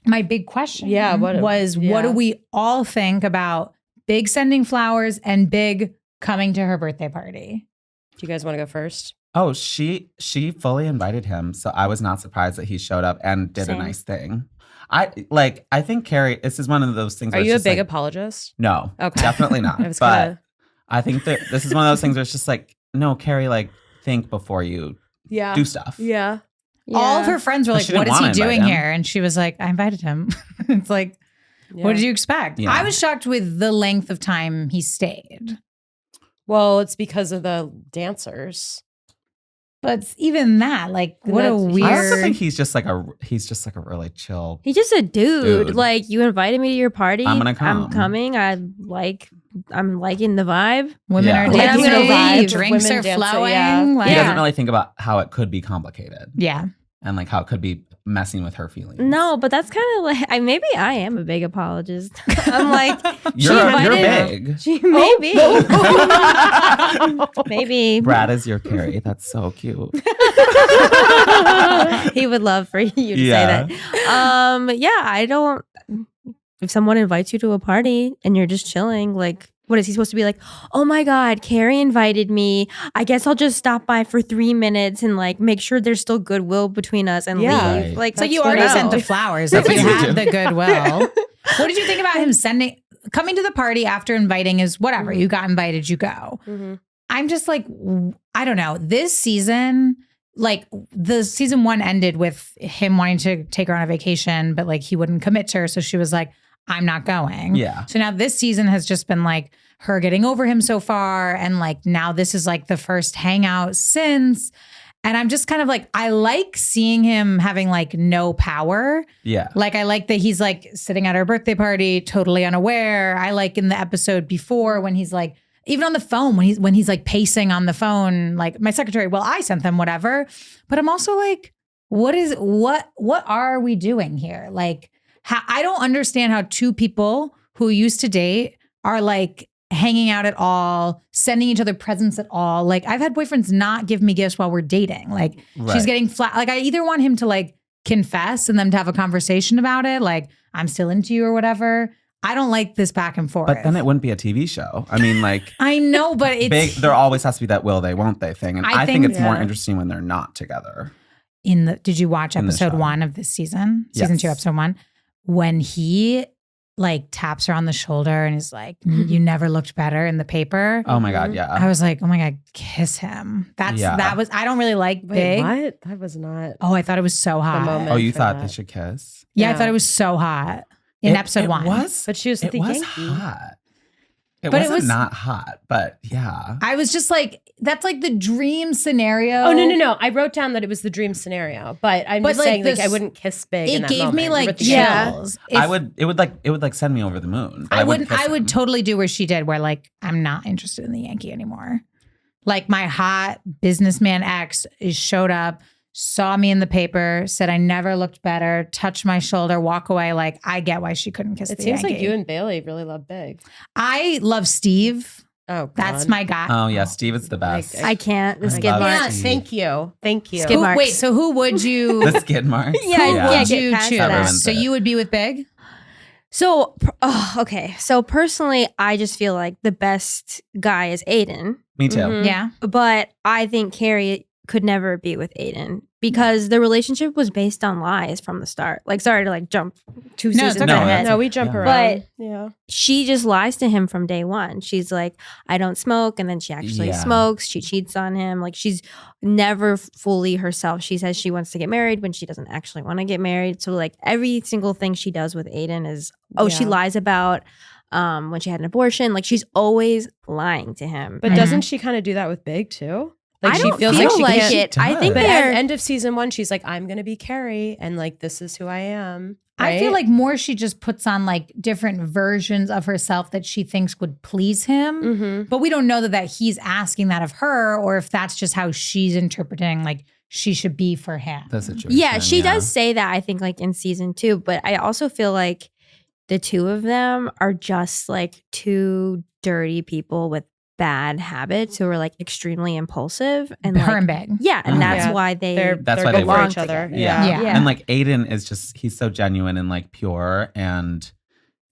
My big question Yeah, what do we all think about Big sending flowers and Big coming to her birthday party? do you guys want to go first? Oh, she fully invited him, so I was not surprised that he showed up and did Same. a nice thing. I think Carrie. This is one of those things. Are where it's you a just big like, apologist? No, Okay. definitely not. I was but kinda- I think that this is one of those things where it's just like, no, Carrie, like think before you Yeah. do stuff. Yeah. All of her friends were But like, she didn't what is he wanna invite doing him. here? And she was like, I invited him. It's like, what did you expect? Yeah. I was shocked with the length of time he stayed. Well, it's because of the dancers. But even that, like, what a That's- weird. I also think he's just like a really chill. He's just a dude. Dude. Like you invited me to your party. I'm gonna come. I'm coming. I'm liking the vibe. Women Yeah. are Like, dancing, I'm gonna leave. drinks Women are dancing, flowing. yeah. Like, He Yeah. doesn't really think about how it could be complicated yeah. and like how it could be messing with her feelings. No, but that's kind of like maybe I am a big apologist. I'm like you're invited- big. she maybe maybe Brad is your Carrie. That's so cute. he would love for you to Yeah. say that. Yeah, I don't. If someone invites you to a party and you're just chilling, like, what is he supposed to be like? Oh my God, Carrie invited me. I guess I'll just stop by for 3 minutes and like make sure there's still goodwill between us and Yeah. leave. Right. Like, So you That's already what sent the else. flowers. That's Like you what you had do. the goodwill. What did you think about him coming to the party after inviting is whatever. You got invited, you go. Mhm. I'm just like, I don't know. This season, like the season 1 ended with him wanting to take her on a vacation, but like he wouldn't commit to her. So she was like, I'm not going. Yeah. So now this season has just been like her getting over him so far. And like now this is like the first hangout since. And I'm just kind of like, I like seeing him having like no power. Yeah. Like I like that he's like sitting at her birthday party, totally unaware. I like in the episode before when he's like, even on the phone, when he's like pacing on the phone, like my secretary, well, I sent them whatever. But I'm also like, what are we doing here? Like, I don't understand how two people who used to date are like hanging out at all, sending each other presents at all. Like I've had boyfriends not give me gifts while we're dating. Like she's Right. getting flat. Like I either want him to like confess and them to have a conversation about it. Like, I'm still into you or whatever. I don't like this back and forth. But then it wouldn't be a TV show. I mean, like, I know, but it's there always has to be that will they, won't they thing. And I think it's more Yeah. interesting when they're not together. did you watch In the episode show. 1 of this season? Season 2, Yes. episode 1, when he like taps her on the shoulder and is like, you never looked better in the paper. Oh my God, I yeah. was like, oh my God, kiss him. I don't really like Wait, Big. what? That was not. Oh, I thought it was so hot. moment. Oh, you for thought that. they should kiss? Yeah, I Yeah. thought it was so hot in episode 1. It was, But she was it the was Yankee. hot. It But it wasn't was- not hot, but yeah. I was just like, that's like the dream scenario. Oh no! I wrote down that it was the dream scenario, but I'm But, just like, saying, like, this- I wouldn't kiss Big. in It that gave moment. me You're like with the chills. Yankee. If- it would like send me over the moon. But I wouldn't would kiss him. totally do where she did, where like, I'm not interested in the Yankee anymore. Like my hot businessman ex showed up, saw me in the paper, said I never looked better, touched my shoulder, walk away. Like, I get why she couldn't kiss It the seems Yankee. like you and Bailey really love Big. I love Steve. Oh, God. That's my guy. Oh yeah, Steve is the best. Like, I can't. The I skid love marks. Yeah, Steve. thank you. Skid Who- marks. wait, so who would you? The skid marks. Yeah, who I would can't get you past choose? that. ruins So it. you would be with Big? So, okay. So personally, I just feel like the best guy is Aiden, Me too. Mhm. Yeah. but I think Carrie could never be with Aiden because the relationship was based on lies from the start. Like, sorry to like jump 2 No, seasons it's okay. ahead. No, we jump Yeah. around. Yeah. She just lies to him from day one. She's like, I don't smoke. And then she actually Yeah. smokes. She cheats on him. Like, she's never fully herself. She says she wants to get married when she doesn't actually want to get married. So, like, every single thing she does with Aiden is, she Yeah. lies about when she had an abortion. Like, she's always lying to him. But Mhm. doesn't she kind of do that with Big too? Like I she don't feels feel like she like can't. it. I think But they're at the end of season 1, she's like, I'm gonna be Carrie, and like this is who I am. I feel right? like more she just puts on like different versions of herself that she thinks would please him. Mhm. But we don't know that he's asking that of her or if that's just how she's interpreting like she should be for him. The situation. Yeah, she does say that, I think, like in season 2. But I also feel like the two of them are just like two dirty people with bad habits who are like extremely impulsive and Her like, and Big. yeah, and that's Yeah. why they That's they're why good they for work each other. together. Yeah. Yeah. Yeah. And like Aiden is just, he's so genuine and like pure. And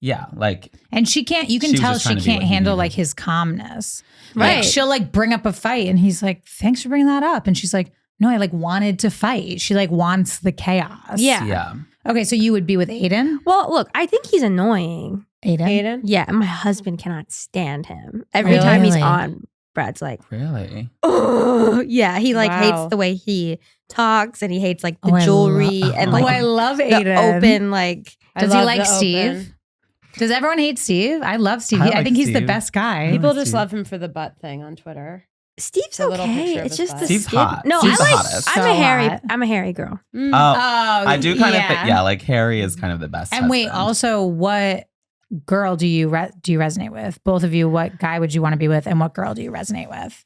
yeah, like And she can't, you can She was tell just she trying to be can't what he handle needed. like his calmness. Right. Like she'll like bring up a fight and he's like, thanks for bringing that up. And she's like, no, I like wanted to fight. She like wants the chaos. Yeah. yeah. Okay, so you would be with Aiden? Well, look, I think he's annoying. Aiden? Yeah, and my husband cannot stand him. Every time he's Really? on, Brad's like, Really? oh, yeah, he like Wow. hates the way he talks and he hates like the Oh, I jewelry love- and Oh, like I love the Aiden. open like I Does he love like the Steve? open. Does everyone hate Steve? I love Steve. I I like think he's the Steve. best guy. People like just Steve. love him for the butt thing on Twitter. Steve's The little okay. picture of It's his just butt. the Steve's skin. hot. No, Steve's the I like. hottest. I'm So a hairy. hot. I'm a hairy girl. Mm. Oh, Oh, I do kind of yeah. think, yeah, like Harry is kind of the best. And wait, husband. also, what girl do you resonate with? Both of you, what guy would you want to be with, and what girl do you resonate with?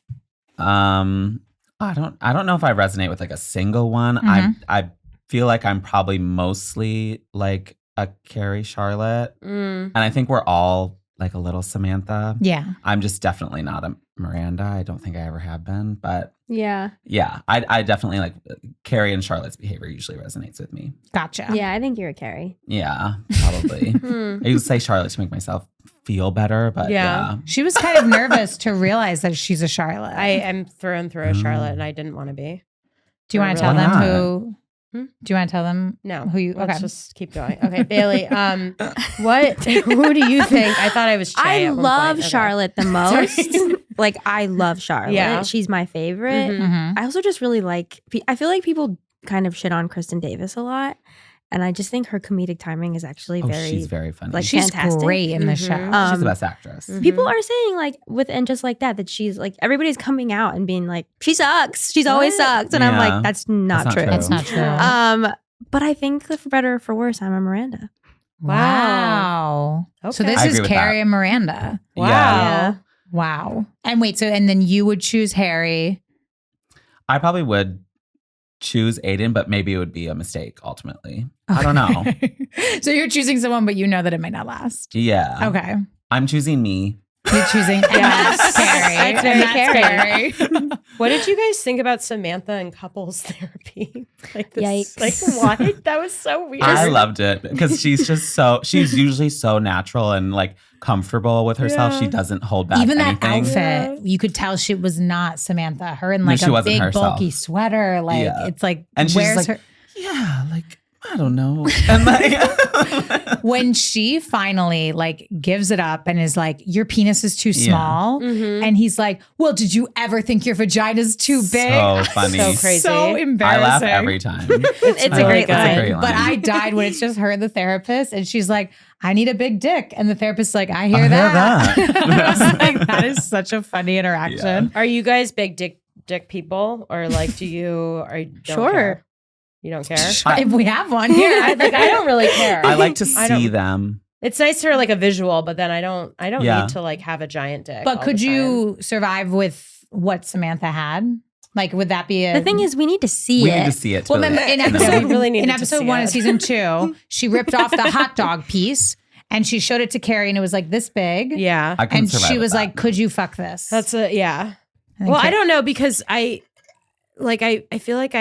I don't know if I resonate with like a single one. Mhm. I feel like I'm probably mostly like a Carrie Charlotte. Mm. And I think we're all like a little Samantha. Yeah, I'm just definitely not a Miranda. I don't think I ever have been. But Yeah. yeah, I definitely like Carrie and Charlotte's behavior usually resonates with me. gotcha. Yeah, I think you're a Carrie. Yeah, probably. Hmm. I used to say Charlotte to make myself feel better, but Yeah. yeah. She was kind of nervous to realize that she's a Charlotte. I am through and through a Charlotte, and I didn't want to be. do you want to Why tell them not? who? Hmm? Do you want to tell them No, who you? Let's Okay, just keep going. Okay, Bailey. What? Who do you think? I thought I was. Che I at one love point. Okay. Charlotte the most. Like, I love Charlotte. Yeah. She's my favorite. Mhm. Mhm. I also just really like. I feel like people kind of shit on Kristen Davis a lot, and I just think her comedic timing is actually Oh, very. she's very funny. like, she's fantastic. great in the Mhm. show. She's the best actress. Mhm. People are saying like and just like that she's like everybody's coming out and being like she sucks. She's always What? sucked, and I'm Yeah. like that's not That's not true. true. That's not true. But I think that for better or for worse, I'm a Miranda. Wow. So Okay. this I is agree with Carrie that. and Miranda. Wow. Yeah. Wow. And wait, so and then you would choose Harry. I probably would choose Aiden, but maybe it would be a mistake ultimately. I don't know. So you're choosing someone, but you know that it might not last. Yeah. Okay. I'm choosing me You're choosing Yes. Carrie. That's very And Carrie. What did you guys think about Samantha and couples therapy? Like this, Yikes. like what? That was so weird. I loved it because she's she's usually so natural and like comfortable with herself. Yeah. She doesn't hold back Even that anything. outfit, you could tell she was not Samantha. Her in No, like she a wasn't big herself. bulky sweater. Like Yeah. it's like, And she's where's like, her? yeah, like, I don't know. And like, When she finally like gives it up and is like, your penis is too Yeah. small. Mhm. And he's like, well, did you ever think your vagina's too big? so funny. So crazy. So I embarrassing. laugh every time. It's a really great good. line. But I died when it's just her and the therapist, and she's like, I need a big dick. And the therapist's like, I hear hear that. that. I was like, that is such a funny interaction. Are you guys big dick people, or like do you? Or you don't Sure. care? You don't care. If we have one here. I don't really care. I like to I don't- see them. It's nice for like a visual, but then I don't Yeah. need to like have a giant dick. But all could the time. you survive with what Samantha had? Like, would that be a... The thing is, we need to see We it. need to see it. to well, really- remember in No. episode, we really needed in to episode see 1 it. of season 2, she ripped off the hot dog piece and she showed it to Carrie and it was like this big. Yeah, I couldn't And survive she with was that. like, could you fuck this? that's a yeah. And Well, I Carrie- don't know because I feel like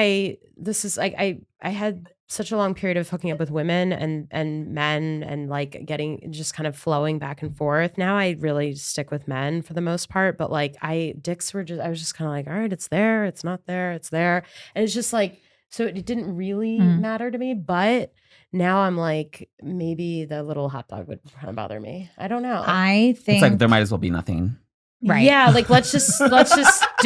this is like I had such a long period of hooking up with women and men and like getting just kind of flowing back and forth. Now I really stick with men for the most part, but like dicks were just I was just kind of like, all right, it's there, it's not there, it's there. And it's just like so it didn't really matter to me, but now I'm like maybe the little hot dog would kind of bother me. I don't know. I think... It's like there might as well be nothing. Right. Yeah, like let's just do the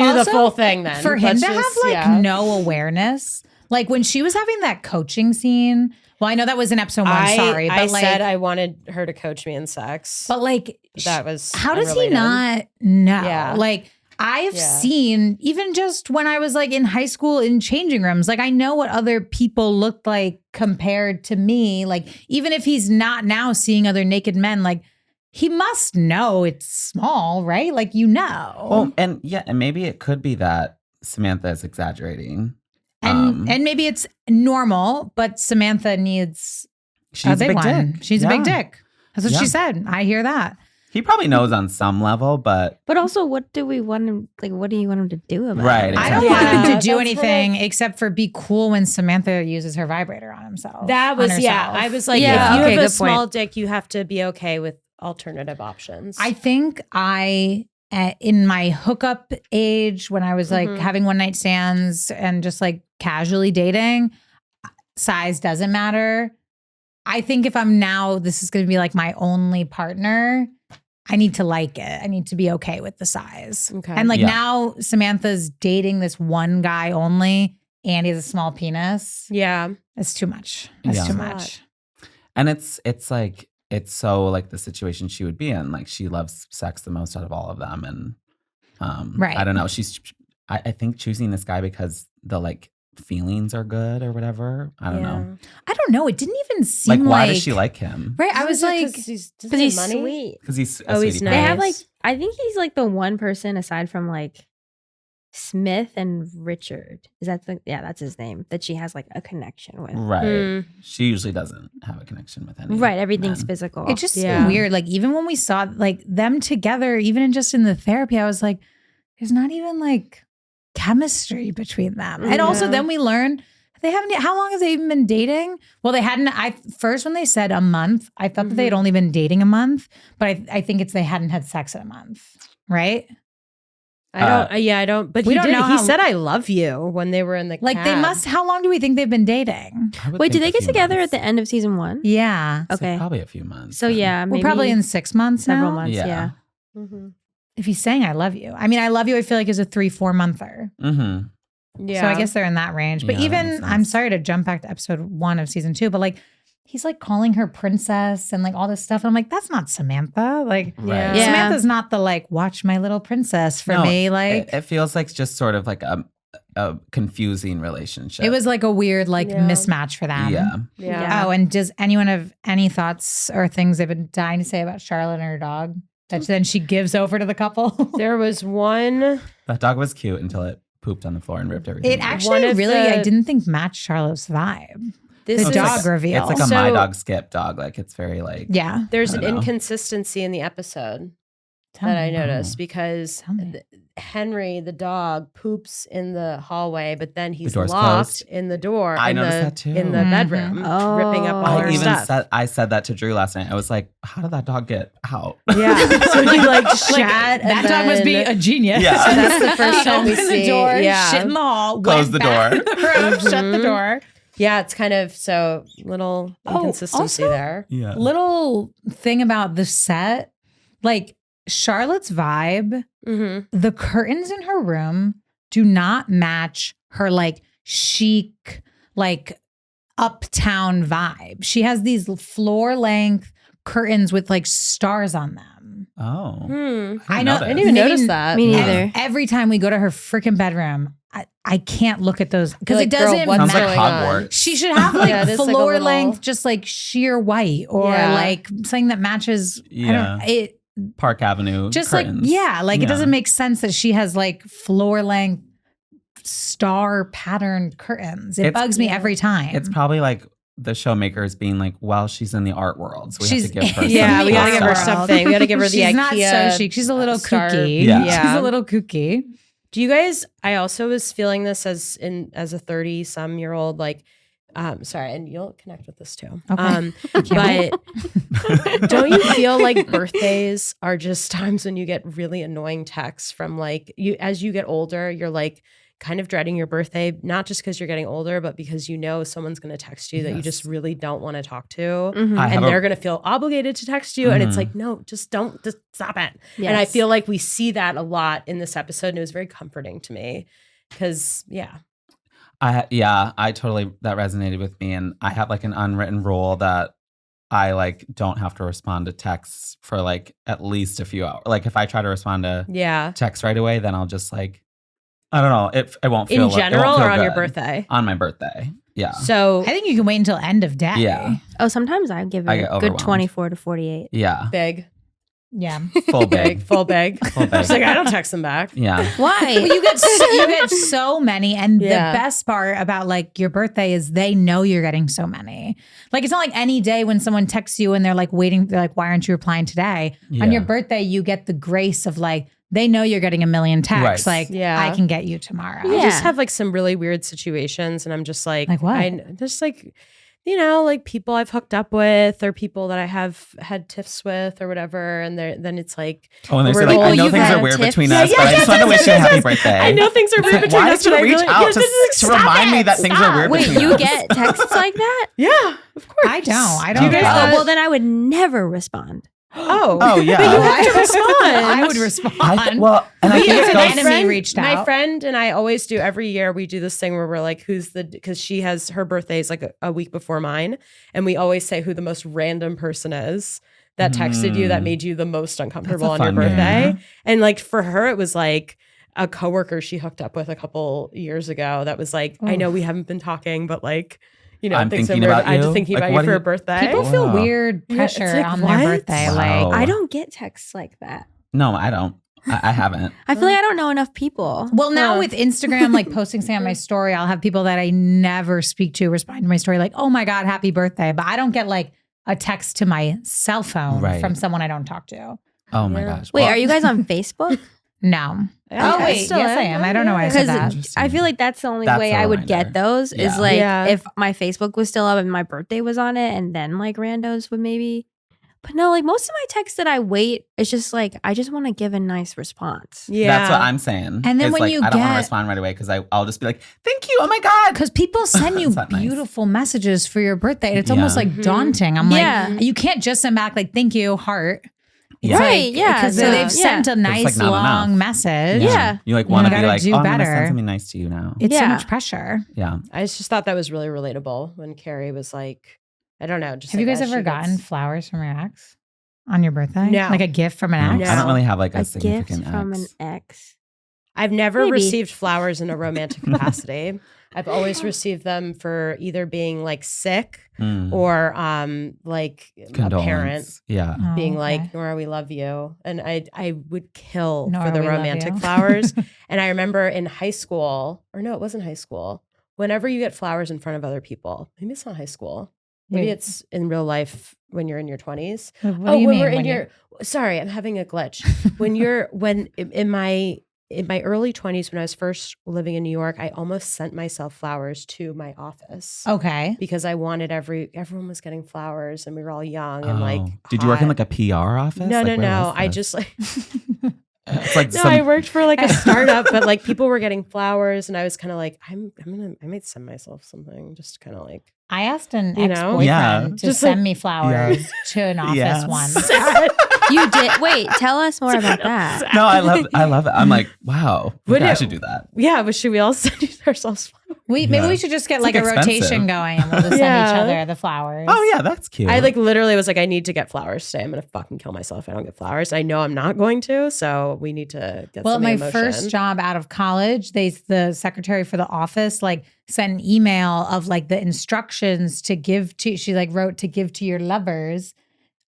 Also, full thing then. for him Let's to just- have like yeah. no awareness, like when she was having that coaching scene. Well, I know that was in episode 1. Sorry, but I like, said I wanted her to coach me in sex. but like, that was how does he unrelated. not know? Yeah. Like, I've Yeah. seen even just when I was like in high school in changing rooms, like I know what other people looked like compared to me. Like, even if he's not now seeing other naked men, like he must know it's small, right? Like, you know. Well, and yeah, and maybe it could be that Samantha is exaggerating. And maybe it's normal, but Samantha needs She's a big one. dick. She's a big Yeah. dick. That's what Yeah. she said. I hear that. He probably knows on some level, but But also, what do we want him? Like, what do you want him to do about Right, it? I don't exactly. want him to Yeah, do that's anything except for be cool when Samantha uses her vibrator on himself. That on was yeah. herself. I was like, Yeah, if you okay, have a good small point. dick, you have to be okay with alternative options. I think in my hookup age, when I was like Mhm. having one night stands and just like casually dating, size doesn't matter. I think if I'm now, this is going to be like my only partner, I need to like it. I need to be okay with the size. Okay. And like Yeah. now Samantha's dating this one guy only and he has a small penis. yeah. It's too much. It's Yeah. too It's a much. and it's like it's so like the situation she would be in. Like she loves sex the most out of all of them, and Right. I don't know. I think choosing this guy because the like feelings are good or whatever. I don't know. I don't know. It didn't even Like seem why does she like him? Right. I was like, because he's Because he's sweet. Because he's a Oh, he's sweetie nice. They pie. have like, I think he's like the one person aside from like Smith and Richard. Is that that's his name that she has like a connection with. Right. Mm. She usually doesn't have a connection with any. Right, everything's men. physical. it just Yeah. seemed weird. Like even when we saw like them together, even just in the therapy, I was like, there's not even like chemistry between them. And also Yeah. then we learned they haven't, how long have they even been dating? Well, they hadn't, first when they said a month, I thought that they had only been dating a month, but I think it's they hadn't had sex in a month, right? I don't. But we he don't did. know He how- said, "I love you" when they were in the Like they cab. must, how long do we think they've been dating? I would Wait, did think they a get few together months. at the end of season 1? Yeah. So Okay. probably a few months. So then. yeah, We're maybe probably in 6 months several now. months. Yeah. Yeah. Mhm. If he's saying I love you. I mean, I love you, I feel like is a 3-4 monther. Mm-hmm. Yeah. So I guess they're in that range. But Yeah, that even, makes I'm sense. sorry to jump back to episode 1 of season 2, but like he's like calling her princess and like all this stuff. And I'm like, that's not Samantha. Like Yeah. Yeah. Samantha's not the like, watch my little princess for No, me. Like it feels like just sort of like a confusing relationship. it was like a weird like Yeah. mismatch for them. Yeah. Yeah. Oh, and does anyone have any thoughts or things they've been dying to say about Charlotte and her dog that then she gives over to the couple? There was one. That dog was cute until it pooped on the floor and ripped everything. It away. actually One of really, the- I didn't think matched Charlotte's vibe. This The is dog reveal. It's like a So- my dog Skip dog. Like it's very like Yeah. There's I an don't know. inconsistency in the episode. that I me. noticed because Tell me. Henry, the dog, poops in the hallway, but then he's door's locked closed. in the door. I in noticed the, that too. In the Mhm. bedroom, ripping up all Oh. her I even stuff. said that to Drew last night. I was like, how did that dog get out? Yeah. So he like shat. That dog must be a genius. Yeah. So that's the first He time we opened see. the door, Yeah. shit in the hall, Close went the back door. in the room, shut the Mhm. door. Yeah, it's kind of so little Oh, inconsistency also- there. Yeah. Little thing about the set, like Charlotte's vibe, Mm-hmm. the curtains in her room do not match her like chic, like uptown vibe. She has these floor length curtains with like stars on them. Oh. I know. notice. I didn't even Maybe- notice that. Me And neither. every time we go to her freaking bedroom, I can't look at those because Like, it girl, doesn't what's Sounds like match. going on? Hogwarts. She should have like Yeah, it is like a floor little- length, just like sheer white or Yeah. like something that matches. I Yeah. don't it Park Avenue. just curtains. like it Yeah. doesn't make sense that she has like floor length star patterned curtains. It It's- bugs me every time. It's probably like the showmakers being like, well, she's in the art world, so we have to give her. Yeah, some we gotta give her Awesome. something. We gotta give her the She's IKEA. not so chic. She's a little star- kooky. Yeah. She's a little kooky. Do you guys? I also was feeling this as a 30-some-year-old, like, sorry, and you'll connect with this too. Okay. But don't you feel like birthdays are just times when you get really annoying texts from like you as you get older, you're like kind of dreading your birthday, not just because you're getting older, but because you know someone's going to text you that you Yes. just really don't want to talk to. Mhm. I have And a- they're going to feel obligated to text you. And it's Mhm. like, no, just don't, just stop it. Yes. And I feel like we see that a lot in this episode. And it was very comforting to me because, yeah. I totally, that resonated with me. And I have like an unwritten rule that I like don't have to respond to texts for like at least a few hours. Like if I try to respond to Yeah. text right away, then I'll just like, I don't know. It won't feel In it won't general feel or on your good. birthday? On my birthday. Yeah. So I think you can wait until end of day. Yeah. Oh, sometimes I give it I a get good overwhelmed. 24 to 48. Yeah. big, Yeah. Full big, big. full big. Full big. She's like, I don't text them back. Yeah. Why? But you get so many, and Yeah. the best part about like your birthday is they know you're getting so many. Like it's not like any day when someone texts you and they're like waiting, they're like, why aren't you replying today? On your Yeah. birthday, you get the grace of like they know you're getting a million texts. Right. Like Yeah. I can get you tomorrow. I just Yeah. have like some really weird situations, and I'm just like what? I just like, you know, like people I've hooked up with or people that I have had tiffs with or whatever, and then it's like, Oh, and they We're say like, like, I oh, know you've things had are weird tips? between Yeah, us, but I just want to wish you a happy birthday. I know things are It's weird like, between why us, did but I you reach really, out yeah, to, this is- to stop remind me it, that things stop. are weird Wait, between you us? get texts like that? Yeah, of course. I don't. I Do don't. you guys? Oh. Well, then I would never respond. Oh, yeah. But you have to respond. I would respond. And I We think have it an goes, enemy reached My out. friend and I always do every year. We do this thing where we're like, because she has her birthday is like a week before mine. And we always say who the most random person is that texted you that made you the most uncomfortable on your fun game. birthday. And like for her, it was like a coworker she hooked up with a couple years ago that was like, I know we haven't been talking, but like, you know, I'm things thinking are weird. about I'm you. just thinking Like, about what you do for you- a birthday. People feel Wow. weird Yeah, it's pressure like, on what? their birthday. Wow. Like I don't get texts like that. no, I don't. I haven't. I feel like I don't know enough people. Well, now Huh. with Instagram, like posting something on my story, I'll have people that I never speak to respond to my story, like, oh my God, happy birthday. But I don't get like a text to my cell phone Right. from someone I don't talk to. Oh my Yeah. gosh. Wait, Well, are you guys on Facebook? No. Yeah, Oh, I wait. still Yes, I am. I don't know why I Because said that. Interesting. I feel like that's the only That's way a I would reminder. get those is Yeah. like Yeah. if my Facebook was still up and my birthday was on it, and then like randos would maybe. But no, like most of my texts that I wait, it's just like I just want to give a nice response. Yeah. That's what I'm saying. And then It's when like, you I don't want get- to respond right away because I'll just be like, thank you. Oh my God. Because people send you Is that nice? beautiful messages for your birthday. And it's Yeah. almost like Mhm. daunting. I'm Yeah. like, you can't just send back like, thank you, heart. It's Yeah. Right, yeah, Because so- they've sent a like, nice not long enough. message. Yeah. You like You want to be gotta like, do oh, I'm going to better. send something nice to you now. It's so Yeah. much pressure. Yeah. I just thought that was really relatable when Carrie was like, I don't know. Just Have you like guys as ever she gotten gets- flowers from your ex on your birthday? No. Like a gift from an ex? No. I don't really have like a, A gift significant from ex. an ex. I've never Maybe. received flowers in a romantic capacity. I've always received them for either being like sick Mm. or like a parent Condolence. Yeah. Oh, being okay. like, Nora, we love you. And I would kill Nora, for the we love romantic you. flowers. And I remember in high school, or no, it wasn't high school. Whenever you get flowers in front of other people, maybe it's not high school. Maybe Wait. it's in real life when you're in your 20s. What do you when mean? we're in your sorry, I'm having a glitch. when in my early 20s, when I was first living in New York, I almost sent myself flowers to my office. Okay. Because I wanted everyone was getting flowers and we were all young and like Did you work in hot. like a PR office? No, Like, where was I this? just like It's like no, some- I worked for like a startup, but like people were getting flowers and I was kind of like, I might send myself something just kind of like I asked an You know? ex-boyfriend Yeah. to Just send like- me flowers to an office Yeah. once. You did. Wait, tell us more about that. No, I love it. I'm like, wow. Would I it- should do that. yeah, but should we all send ourselves flowers? Maybe Yeah. we should just get It's, like like, a rotation expensive. going and we'll just send Yeah. each other the flowers. Oh yeah, that's cute. I like literally was like, I need to get flowers today. I'm gonna fucking kill myself if I don't get flowers. I know I'm not going to, so we need to get Well, some my emotion. first job out of college, the secretary for the office like sent an email of like the instructions to give to. She like wrote to give to your lovers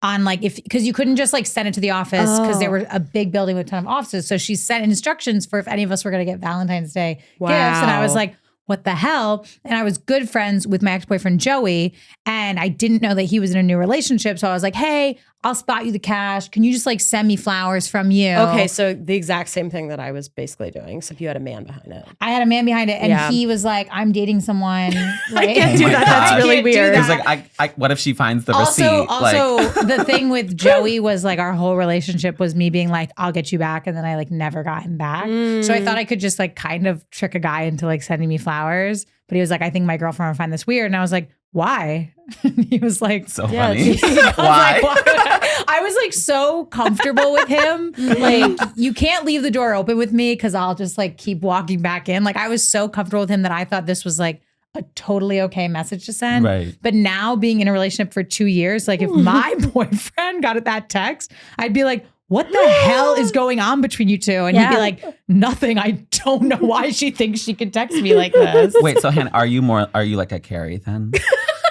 on like because you couldn't just like send it to the office because there were a big building with a ton of offices. So she sent instructions for if any of us were going to get Valentine's Day gifts, and I was Wow. like, what the hell? And I was good friends with my ex-boyfriend, Joey, and I didn't know that he was in a new relationship. So I was like, hey, I'll spot you the cash. Can you just like send me flowers from you? Okay, so the exact same thing that I was basically doing, except you had a man behind it. I had a man behind it and Yeah. he was like, I'm dating someone. Like, can't do do my that. God. That's really can't do weird. that. He's like, I what if she finds the receipt? Also, Like, the thing with Joey was like our whole relationship was me being like, I'll get you back. And then I like never got him back. So I thought I could just like kind of trick a guy into like sending me flowers. But he was like, I think my girlfriend would find this weird. And I was like, why? And he was like, so Yeah, funny. it's- Why? I was like so comfortable with him. Like, you can't leave the door open with me because I'll just like keep walking back in. Like, I was so comfortable with him that I thought this was like a totally okay message to send. Right. But now being in a relationship for 2 years, like if my boyfriend got that text, I'd be like, what the hell is going on between you two? And he'd be Yeah. like, nothing. I don't know why she thinks she could text me like this. Wait, so Hannah, are you like a Carrie then?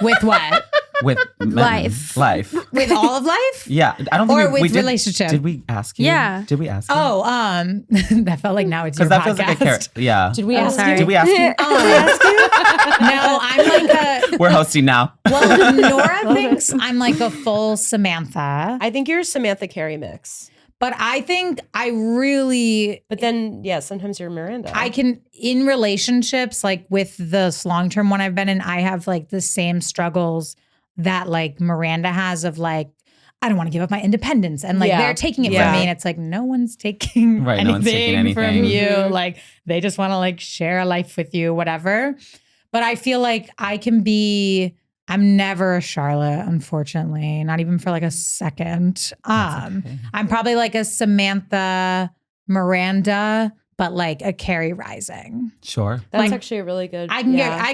With what? With men? Life. Life. With all of life? Yeah. I don't think Or we with did, relationship? Did we ask you? Yeah. Did we ask you? Oh, that felt like now it's your Because that podcast. feels like a Carrie. Yeah. Did we Oh, ask sorry. you? Did we ask you? No, I'm like a. We're hosting now. Well, Nora thinks I'm like a full Samantha, I think you're a Samantha Carrie mix. but I think I really But then, yeah, sometimes you're Miranda. I can in relationships like with this long-term one I've been in, I have like the same struggles that like Miranda has of like, I don't want to give up my independence. And like Yeah. they're taking it Yeah. from me. And it's like, no one's taking Right, anything, no one's taking from anything. you. Mhm. Like they just want to like share a life with you, whatever. But I feel like I'm never a Charlotte, unfortunately, not even for like a second. That's okay. I'm probably like a Samantha, Miranda, but like a Carrie Rising. Sure. That's like, actually a really good. I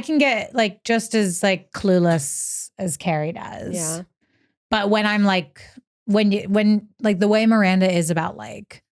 can get like just as like clueless as Carrie does. Yeah. But when I'm like when like the way Miranda is about like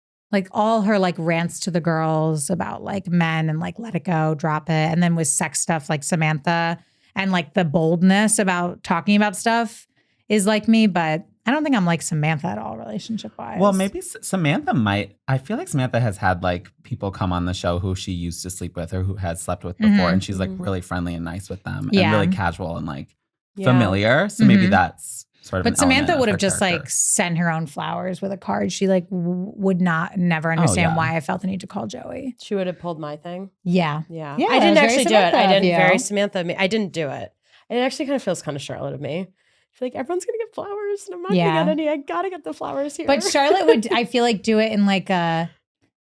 all her like rants to the girls about like men and like let it go, drop it, and then with sex stuff like Samantha and like the boldness about talking about stuff is like me, but I don't think I'm like Samantha at all relationship wise. Well, maybe Samantha might. I feel like Samantha has had like people come on the show who she used to sleep with or who has slept with before, Mhm. and she's like really friendly and nice with them Yeah. and really casual and like Yeah. familiar. So maybe Mhm. that's sort of. But an Samantha element would of have her just character. like sent her own flowers with a card. She like would never understand yeah. why I felt the need to call Joey. She would have pulled my thing. Yeah. Yeah. Yeah, I that didn't was very actually do it. Samantha I of didn't. you. Very Samantha. I didn't do it. It actually kind of feels kind of Charlotte of me. I feel like everyone's gonna get flowers, and I'm not Yeah. gonna get any. I gotta get the flowers here. But Charlotte would, I feel like, do it in like a,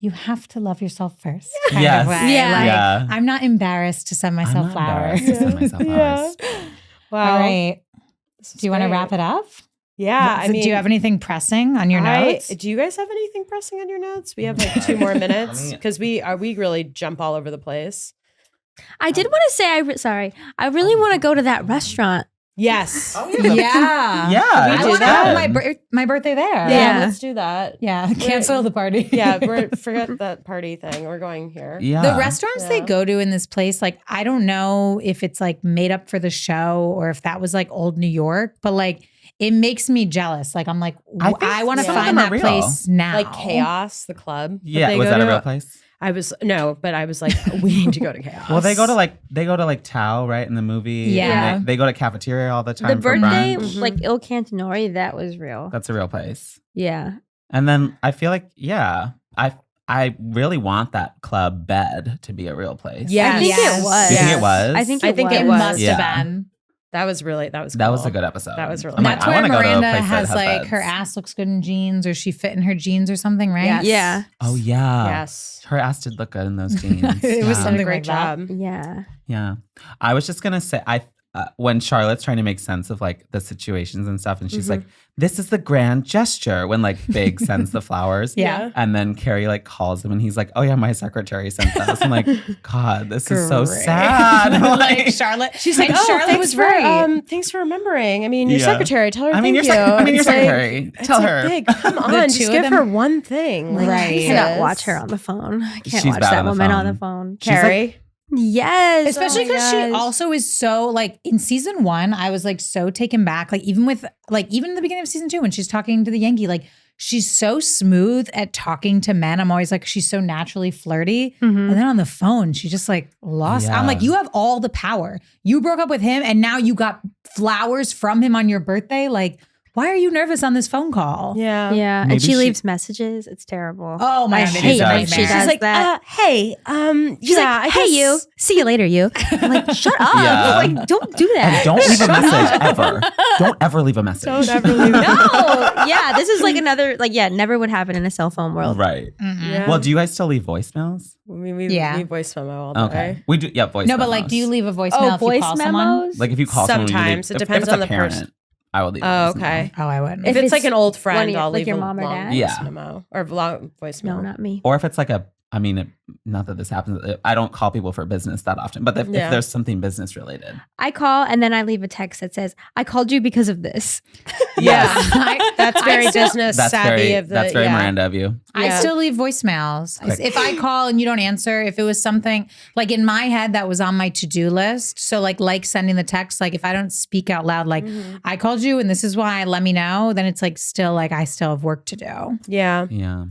you have to love yourself first kind Yes. of way. Yeah. Like, Yeah. I'm not embarrassed to send I'm myself not flowers. embarrassed to send myself flowers. Wow. All right. This is Do you want to great. wrap it up? Yeah. I mean, do you have anything pressing on your notes? Do you guys have anything pressing on your notes? We have like 2 more minutes because we really jump all over the place. I did want to say, I really want to go to that restaurant. Yes. Yeah. Yeah, I do want to that. have my birthday there. Yeah. Let's do that. Yeah. Cancel the party. Yeah, forget that party thing. We're going here. Yeah. The restaurants they Yeah. go to in this place, like, I don't know if it's like made up for the show or if that was like old New York, but like it makes me jealous. Like, I'm like, I think I want to some of find them are that real. place now. Like Chaos, the club. that Yeah. they Was go that a to. real place? I was like, we need to go to chaos. Well, they go to like Tao, right, in the movie. Yeah. And they go to cafeteria all the time. The for birthday, brunch. Mhm. like Il Cantonori, that was real. That's a real place. Yeah. And then I feel like, I really want that club bed to be a real place. Yeah. I think Yes. it was. You think it was? I think it It was. must Yeah. have been. that was cool. That was a good episode. That was really I'm like, That's I where wanna go to a Miranda place that has like beds. her ass looks good in jeans, or she fit in her jeans or something, right? Yes. Yeah. Oh yeah. Yes. Her ass did look good in those jeans. It was Did something a great like that. job. Yeah. Yeah. I was just gonna say, when Charlotte's trying to make sense of like the situations and stuff, and she's like, "This is the grand gesture," when like Big sends the flowers. Yeah. And then Carrie like calls him, and he's like, "Oh yeah, my secretary sent those." I'm like, God, this is so Great. sad. Like Charlotte, She's like, and oh, Charlotte thanks was for, right. thanks for remembering. I mean, your Yeah. secretary, tell her I mean, thank your you. your It's like- secretary. it's Tell like, her. Big, come on, two just of give them- her one thing. Like, Right. I Jesus. cannot watch her on the phone. I can't She's watch bad that on the woman on phone. the phone. She's like- Carrie. Yes. Especially oh my because she gosh. also is so like in season 1, I was like so taken back. Like even in the beginning of season 2, when she's talking to the Yankee, like she's so smooth at talking to men. I'm always like, she's so naturally flirty. Mhm. And then on the phone, she just like lost. Yeah. I'm like, you have all the power. You broke up with him and now you got flowers from him on your birthday. Like, why are you nervous on this phone call? Yeah. Yeah. Maybe And she she- leaves messages. It's terrible. Oh my I God, it is hate a when nightmare. she She's does like, that. hey, She's yeah, like, I hey, guess- you. See you later, you. I'm like, shut up. Yeah. Like, don't do that. And don't leave a message ever. Don't ever leave a message. Don't ever leave. No. Yeah. This is like another, never would happen in a cell phone world. Right. Mm-mm. Yeah. Well, do you guys still leave voicemails? we Yeah. voice memo all day. Okay. We do. Yeah, voice. No, but like, memos. do you leave a voicemail if you voice call someone? memos? Like if you call someone, Sometimes. you It leave, depends if it's on a the parent, person. I would leave. Oh, a voicemail. okay. Oh, I wouldn't. If it's like an old friend, one of I'll like leave your a mom or long dad? voice Yeah. memo or long voicemail. No, not me. Or if it's like not that this happens. I don't call people for business that often, but if Yeah. there's something business related, I call and then I leave a text that says, I called you because of this. Yeah. I- That's I very still- business that's savvy of the that's very yeah. Miranda of you. I Yeah. still leave voicemails. Quick. If I call and you don't answer, if it was something like in my head that was on my to-do list. So like sending the text, like if I don't speak out loud, like I called you and this is why, let me know, then it's like still like I still have work to do. Yeah. Yeah.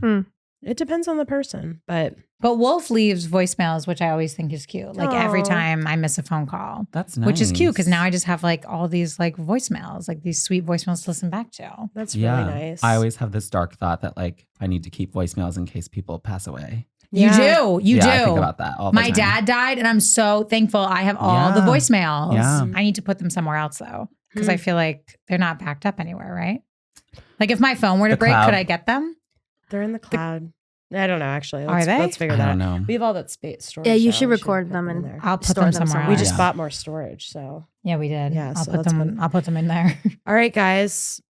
It depends on the person, but But Wolf leaves voicemails, which I always think is cute. Like every Aw. time I miss a phone call, That's nice. which is cute because now I just have like all these like voicemails, like these sweet voicemails to listen back to. that's Yeah. really nice. I always have this dark thought that like I need to keep voicemails in case people pass away. You do. You yeah, do. I think about that all the My time. dad died, and I'm so thankful I have all the Yeah. voicemails. Yeah. I need to put them somewhere else though, because I feel like they're not backed up anywhere, right? Like if my phone were to The break, cloud. could I get them? They're in the cloud. I don't know. Actually, Are they? Let's figure I that don't out. know. We have all that space storage. Yeah, you now. should We record put them and there. I'll put Store them them somewhere. We else. just Yeah. bought more storage. So, Yeah, we did. Yeah, I'll so put that's them. good. I'll put them in there. all right, guys.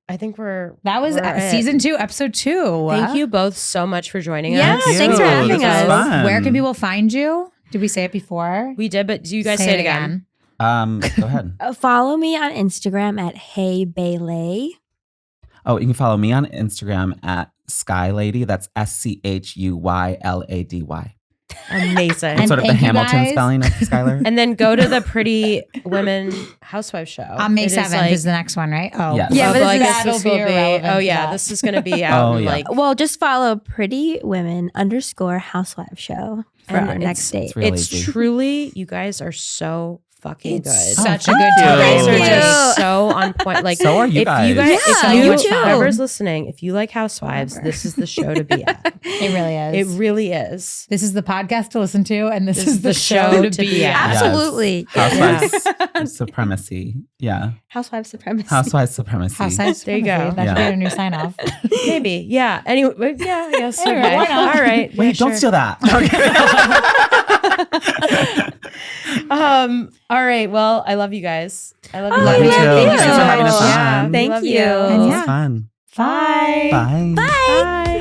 I think we're That was we're it. season 2, episode 2. Thank you both so much for joining Yeah, us. Thank thanks for you. having This was us. fun. Where can people find you? Did we say it before? We did, but do you guys say it again? Go ahead. Follow me on Instagram at Hey Bailey. Oh, you can follow me on Instagram at SkyLady. That's SCHUYLADY. Amazing. And It's sort of the thank you Hamilton guys. spelling of Schuyler. And then go to the Pretty Women Housewives show. On May It is 7th like- is the next one, right? Oh, Yes. Yeah, but well, I this is- guess this that'll will be be. irrelevant Oh to yeah, that. this is going to be out. Oh, in yeah. like Well, just follow Pretty Women _Housewives show for And our next date. it's really it's easy. truly. You guys are so fucking good. It's Oh, such a thank good you. time. You guys are Thank just you. so on point. Like So are you guys. If you guys, Yeah, if so you, much fun. whoever's listening, if you like Housewives, this is the show to be at. It really is. It really is. This is the podcast to listen to, and this is the show to be at. Yes. Absolutely. Housewives supremacy. Yeah. Housewives supremacy. Housewives supremacy. Housewives There you supremacy. go. That should Yeah. be a new sign off. Maybe. Yeah. Anyway. Yeah. I guess. Anyway, okay. why not? All right. Wait, Yeah, don't sure. steal that. All right. Well, I love you guys. I love you. Oh, Love you love too. you. Thanks for having us Yeah. on. Thank Love you. And This yeah. was fun. Bye. Bye. Bye. Bye.